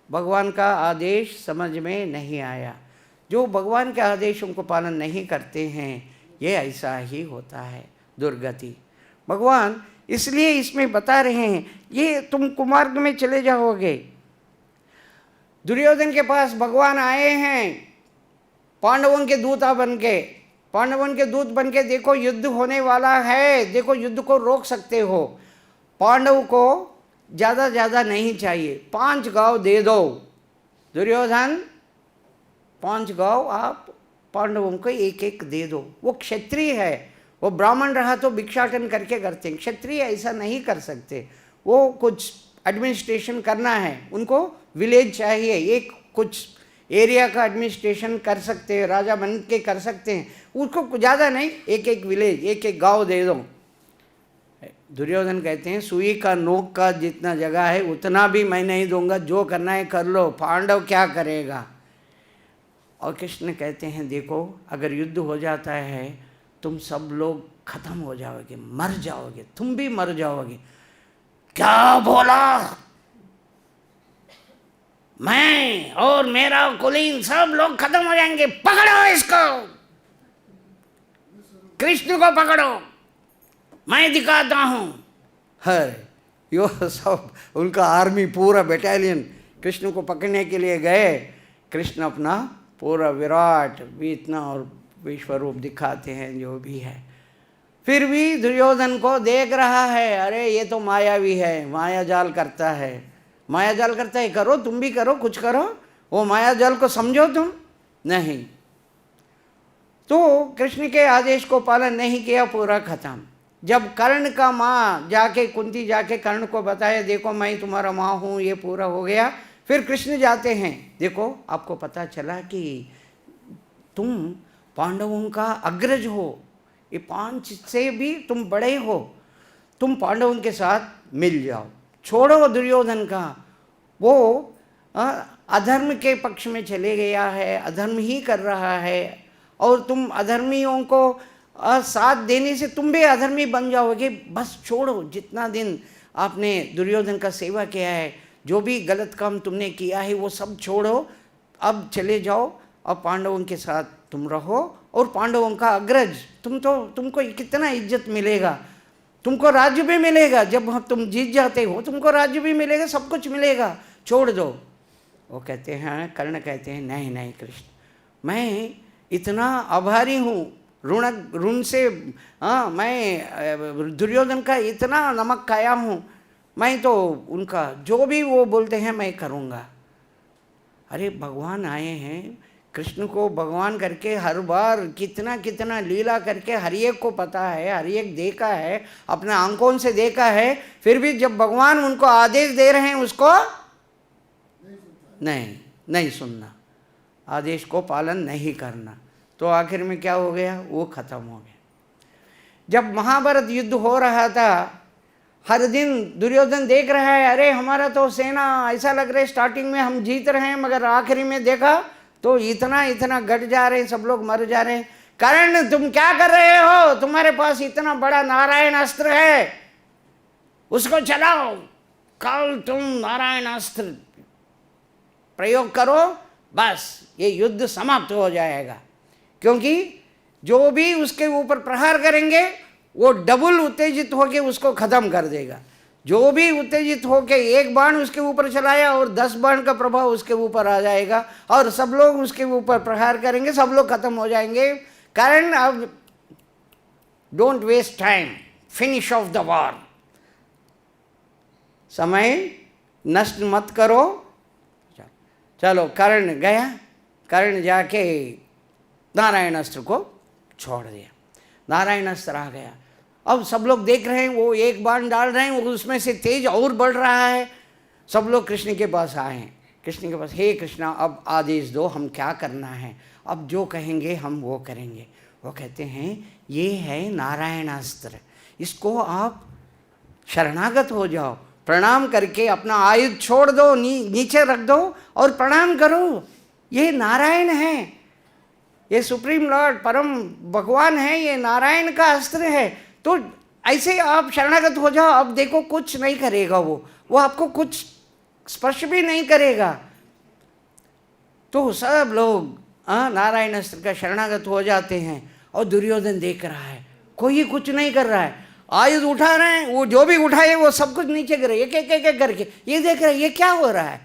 भगवान का आदेश समझ में नहीं आया। जो भगवान के आदेशों को पालन नहीं करते हैं, ये ऐसा ही होता है, दुर्गति। भगवान इसलिए इसमें बता रहे हैं, ये तुम कुमार्ग में चले जाओगे। दुर्योधन के पास भगवान आए हैं पांडवों के दूता बनके, पांडवों के दूत बनके, देखो युद्ध होने वाला है, देखो युद्ध को रोक सकते हो। पांडव को ज़्यादा नहीं चाहिए, 5 गांव दे दो। दुर्योधन 5 गांव आप पांडवों को एक एक दे दो। वो क्षत्रिय है, वो ब्राह्मण रहा तो भिक्षाटन करके करते, क्षत्रिय ऐसा नहीं कर सकते। वो कुछ एडमिनिस्ट्रेशन करना है, उनको विलेज चाहिए, एक कुछ एरिया का एडमिनिस्ट्रेशन कर सकते हैं, राजा बन के कर सकते हैं, उसको ज़्यादा नहीं, एक एक विलेज, एक एक गांव दे दो। दुर्योधन कहते हैं सुई का नोक का जितना जगह है उतना भी मैं नहीं दूंगा, जो करना है कर लो, पांडव क्या करेगा। और कृष्ण कहते हैं देखो अगर युद्ध हो जाता है तुम सब लोग खत्म हो जाओगे, मर जाओगे, तुम भी मर जाओगे। क्या बोला? मैं और मेरा कुलीन सब लोग खत्म हो जाएंगे, पकड़ो इसको, कृष्ण को पकड़ो, मैं दिखाता हूं। है यो सब उनका आर्मी पूरा बटालियन कृष्ण को पकड़ने के लिए गए। कृष्ण अपना पूरा विराट इतना और विश्वरूप दिखाते हैं जो भी है। फिर भी दुर्योधन को देख रहा है, अरे ये तो मायावी है, माया जाल करता है, माया जाल करता है, करो तुम भी करो, कुछ करो, वो माया जाल को समझो तुम नहीं। तो कृष्ण के आदेश को पालन नहीं किया, पूरा खत्म। जब कर्ण का माँ जाके, कुंती जाके कर्ण को बताया देखो मैं तुम्हारा माँ हूँ, ये पूरा हो गया। फिर कृष्ण जाते हैं, देखो आपको पता चला कि तुम पांडवों का अग्रज हो, ये 5 से भी तुम बड़े हो, तुम पांडवों के साथ मिल जाओ, छोड़ो दुर्योधन का, वो अधर्म के पक्ष में चले गया है, अधर्म ही कर रहा है, और तुम अधर्मियों को साथ देने से तुम भी अधर्मी बन जाओगे। बस छोड़ो, जितना दिन आपने दुर्योधन का सेवा किया है, जो भी गलत काम तुमने किया है वो सब छोड़ो, अब चले जाओ और पांडवों के साथ तुम रहो, और पांडवों का अग्रज तुमको कितना इज्जत मिलेगा, तुमको राज्य भी मिलेगा, जब तुम जीत जाते हो तुमको राज्य भी मिलेगा, सब कुछ मिलेगा, छोड़ दो। वो कहते हैं, कर्ण कहते हैं नहीं नहीं कृष्ण, मैं इतना आभारी हूँ, ऋण से मैं दुर्योधन का इतना नमक खाया हूँ, मैं तो उनका जो भी वो बोलते हैं मैं करूँगा। अरे भगवान आए हैं, कृष्ण को भगवान करके हर बार कितना कितना लीला करके हर एक को पता है, हर एक देखा है, अपने आंखों से देखा है, फिर भी जब भगवान उनको आदेश दे रहे हैं उसको नहीं सुनना, आदेश को पालन नहीं करना। तो आखिर में क्या हो गया, वो खत्म हो गया। जब महाभारत युद्ध हो रहा था, हर दिन दुर्योधन देख रहा है, अरे हमारा तो सेना ऐसा लग रहा है स्टार्टिंग में हम जीत रहे हैं, मगर आखिरी में देखा तो इतना घट जा रहे हैं, सब लोग मर जा रहे हैं। कर्ण तुम क्या कर रहे हो, तुम्हारे पास इतना बड़ा नारायण अस्त्र है, उसको चलाओ, कल तुम नारायण अस्त्र प्रयोग करो, बस ये युद्ध समाप्त हो जाएगा। क्योंकि जो भी उसके ऊपर प्रहार करेंगे वो डबल उत्तेजित होकर उसको खत्म कर देगा। जो भी उत्तेजित होकर एक बाण उसके ऊपर चलाया और 10 बाण का प्रभाव उसके ऊपर आ जाएगा, और सब लोग उसके ऊपर प्रहार करेंगे, सब लोग खत्म हो जाएंगे। कारण अब don't waste time, finish off the war, समय नष्ट मत करो। चलो कर्ण गया, कर्ण जाके नारायण अस्त्र को छोड़ दिया, नारायण अस्त्र आ गया। अब सब लोग देख रहे हैं, वो एक बाण डाल रहे हैं, वो उसमें से तेज और बढ़ रहा है। सब लोग कृष्ण के पास आए हैं, कृष्ण के पास, हे कृष्णा अब आदेश दो, हम क्या करना है, अब जो कहेंगे हम वो करेंगे। वो कहते हैं ये है नारायण अस्त्र, इसको आप शरणागत हो जाओ, प्रणाम करके अपना आयुध छोड़ दो, नीचे रख दो और प्रणाम करो। ये नारायण है, ये सुप्रीम लॉर्ड परम भगवान है, ये नारायण का अस्त्र है। तो ऐसे आप शरणागत हो जाओ, अब देखो कुछ नहीं करेगा वो आपको कुछ स्पर्श भी नहीं करेगा, तो सब लोग नारायण अस्त्र का शरणागत हो जाते हैं। और दुर्योधन देख रहा है, कोई कुछ नहीं कर रहा है, आयुध उठा रहे हैं, वो जो भी उठाए वो सब कुछ नीचे गिर रहे, एक एक एक एक करके ये देख रहे, ये क्या हो रहा है?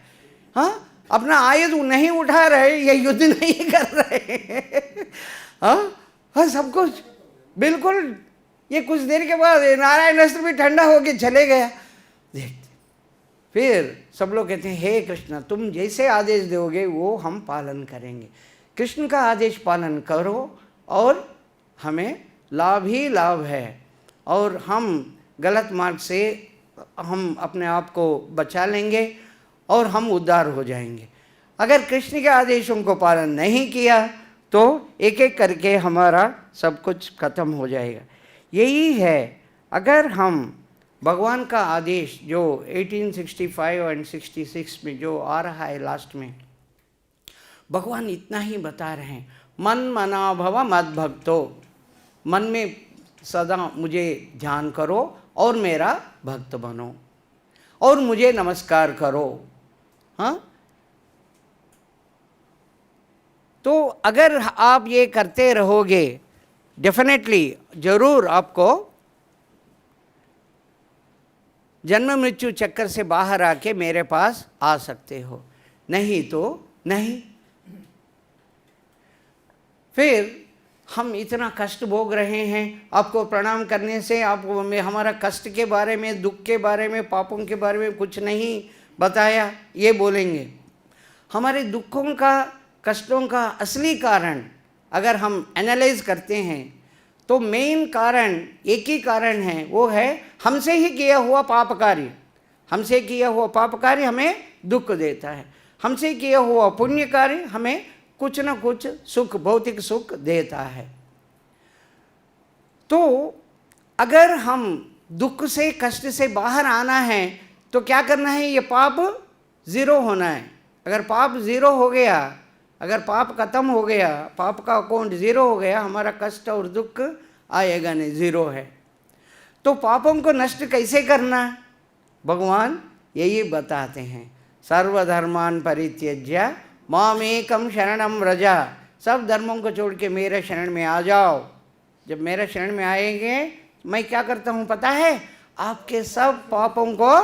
हाँ, अपना आयुध नहीं उठा रहे, ये युद्ध नहीं कर रहे। हाँ, सब कुछ बिल्कुल। ये कुछ देर के बाद नारायण अस्त्र भी ठंडा होके चले गया। देखते फिर सब लोग कहते हैं, हे कृष्ण, तुम जैसे आदेश दोगे वो हम पालन करेंगे। कृष्ण का आदेश पालन करो और हमें लाभ ही लाभ है, और हम गलत मार्ग से हम अपने आप को बचा लेंगे और हम उद्धार हो जाएंगे। अगर कृष्ण के आदेशों को पालन नहीं किया तो एक एक करके हमारा सब कुछ खत्म हो जाएगा। यही है, अगर हम भगवान का आदेश जो 1865 और 66 में जो आ रहा है लास्ट में, भगवान इतना ही बता रहे हैं, मन मना भव मद भक्तो, मन में सदा मुझे ध्यान करो और मेरा भक्त बनो और मुझे नमस्कार करो। हाँ, तो अगर आप ये करते रहोगे, डेफिनेटली ज़रूर आपको जन्म मृत्यु चक्कर से बाहर आके मेरे पास आ सकते हो, नहीं तो नहीं। फिर हम इतना कष्ट भोग रहे हैं, आपको प्रणाम करने से आपको हमारा कष्ट के बारे में, दुख के बारे में, पापों के बारे में कुछ नहीं बताया, ये बोलेंगे। हमारे दुखों का, कष्टों का असली कारण अगर हम एनालाइज करते हैं तो मेन कारण एक ही कारण है, वो है हमसे ही किया हुआ पाप कार्य। हमसे किया हुआ पाप कार्य हमें दुख देता है, हमसे किया हुआ पुण्य कार्य हमें कुछ न कुछ सुख, भौतिक सुख देता है। तो अगर हम दुख से, कष्ट से बाहर आना है तो क्या करना है? ये पाप ज़ीरो होना है। अगर पाप ज़ीरो हो गया, अगर पाप खत्म हो गया, पाप का अकाउंट ज़ीरो हो गया, हमारा कष्ट और दुख आएगा नहीं, ज़ीरो है। तो पापों को नष्ट कैसे करना, भगवान यही बताते हैं, सर्वधर्मान परित्यज्य मामेकम शरणम व्रजा। सब धर्मों को छोड़ के मेरे शरण में आ जाओ। जब मेरे शरण में आएंगे मैं क्या करता हूँ पता है? आपके सब पापों को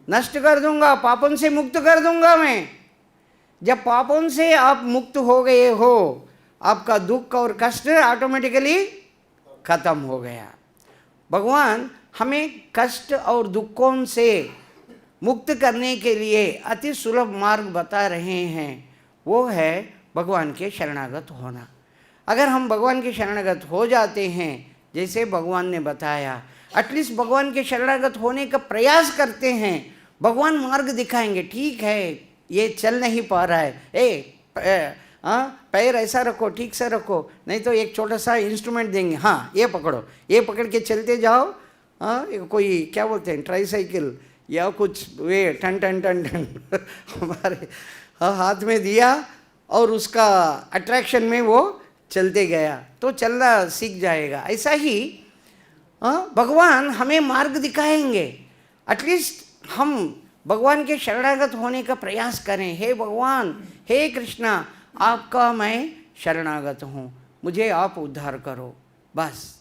नष्ट कर दूंगा, पापों से मुक्त कर दूंगा मैं। जब पापों से आप मुक्त हो गए हो, आपका दुख और कष्ट ऑटोमेटिकली खत्म हो गया। भगवान हमें कष्ट और दुखों से मुक्त करने के लिए अति सुलभ मार्ग बता रहे हैं, वो है भगवान के शरणागत होना। अगर हम भगवान के शरणागत हो जाते हैं, जैसे भगवान ने बताया, एटलीस्ट भगवान के शरणागत होने का प्रयास करते हैं, भगवान मार्ग दिखाएंगे। ठीक है, ये चल नहीं पा रहा है, पैर ऐसा रखो, ठीक से रखो, नहीं तो एक छोटा सा इंस्ट्रूमेंट देंगे, हाँ ये पकड़ो, ये पकड़ के चलते जाओ। कोई क्या बोलते हैं, ट्राईसाइकिल या कुछ वे टन टन टन टन हमारे हाथ में दिया और उसका अट्रैक्शन में वो चलते गया तो चलना सीख जाएगा। ऐसा ही भगवान हमें मार्ग दिखाएंगे। एटलीस्ट हम भगवान के शरणागत होने का प्रयास करें। हे भगवान, हे कृष्णा, आपका मैं शरणागत हूँ, मुझे आप उद्धार करो, बस।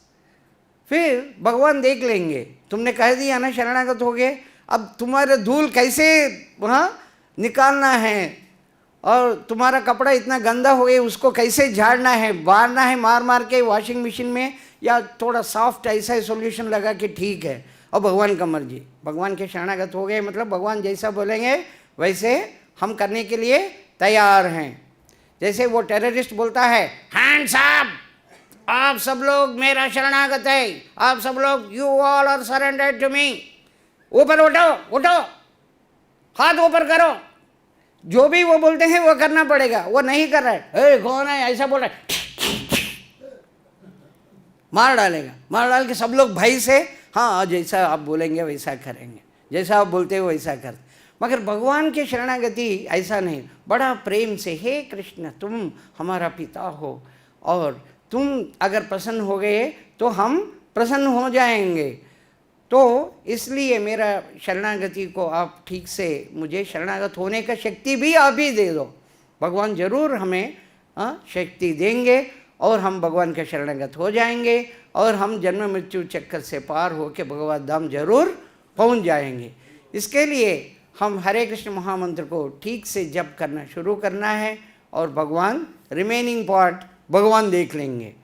फिर भगवान देख लेंगे, तुमने कह दिया ना शरणागत हो गए, अब तुम्हारे धूल कैसे निकालना है, और तुम्हारा कपड़ा इतना गंदा हो गया उसको कैसे झाड़ना है, बारना है मार मार के वॉशिंग मशीन में, या थोड़ा सॉफ्ट ऐसा सॉल्यूशन लगा के ठीक है। और भगवान का मर्जी, भगवान के शरणागत हो गए मतलब भगवान जैसा बोलेंगे वैसे हम करने के लिए तैयार हैं। जैसे वो टेररिस्ट बोलता है, हैंड्स अप, आप सब लोग मेरा शरणागत है, आप सब लोग, you all are surrendered to me, ऊपर उठो, उठो, हाथ ऊपर करो। जो भी वो बोलते हैं वो करना पड़ेगा। वो नहीं कर रहा है, कौन है ऐसा बोल रहा है, मार डालेगा। मार डाल के सब लोग भाई से, हाँ जैसा आप बोलेंगे वैसा करेंगे, जैसा आप बोलते हो वैसा करते। मगर भगवान के शरणागति ऐसा नहीं, बड़ा प्रेम से, हे कृष्ण तुम हमारा पिता हो और तुम अगर प्रसन्न हो गए तो हम प्रसन्न हो जाएंगे। तो इसलिए मेरा शरणागति को आप ठीक से, मुझे शरणागत होने का शक्ति भी आप ही दे दो। भगवान जरूर हमें शक्ति देंगे और हम भगवान के शरणगत हो जाएंगे और हम जन्म मृत्यु चक्कर से पार होकर भगवत धाम जरूर पहुंच जाएंगे। इसके लिए हम हरे कृष्ण महामंत्र को ठीक से जप करना शुरू करना है और भगवान रिमेनिंग पार्ट भगवान देख लेंगे।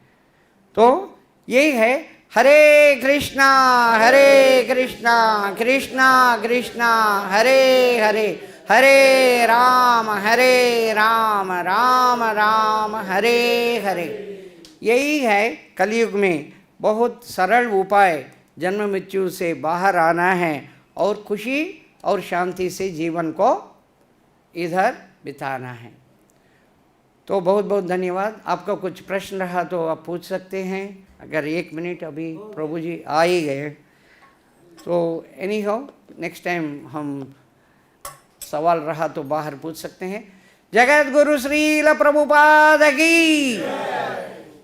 तो यही है हरे कृष्णा कृष्णा कृष्णा हरे हरे, हरे राम राम राम हरे हरे। यही है कलयुग में बहुत सरल उपाय, जन्म मृत्यु से बाहर आना है और खुशी और शांति से जीवन को इधर बिताना है। तो बहुत बहुत धन्यवाद। आपका कुछ प्रश्न रहा तो आप पूछ सकते हैं। अगर 1 मिनट, अभी प्रभु जी आ ही गए, तो एनी हाउ नेक्स्ट टाइम हम सवाल रहा तो बाहर पूछ सकते हैं। जगत गुरु श्रील प्रभुपाद की,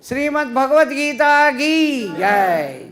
श्रीमद् भगवद गीता की जय।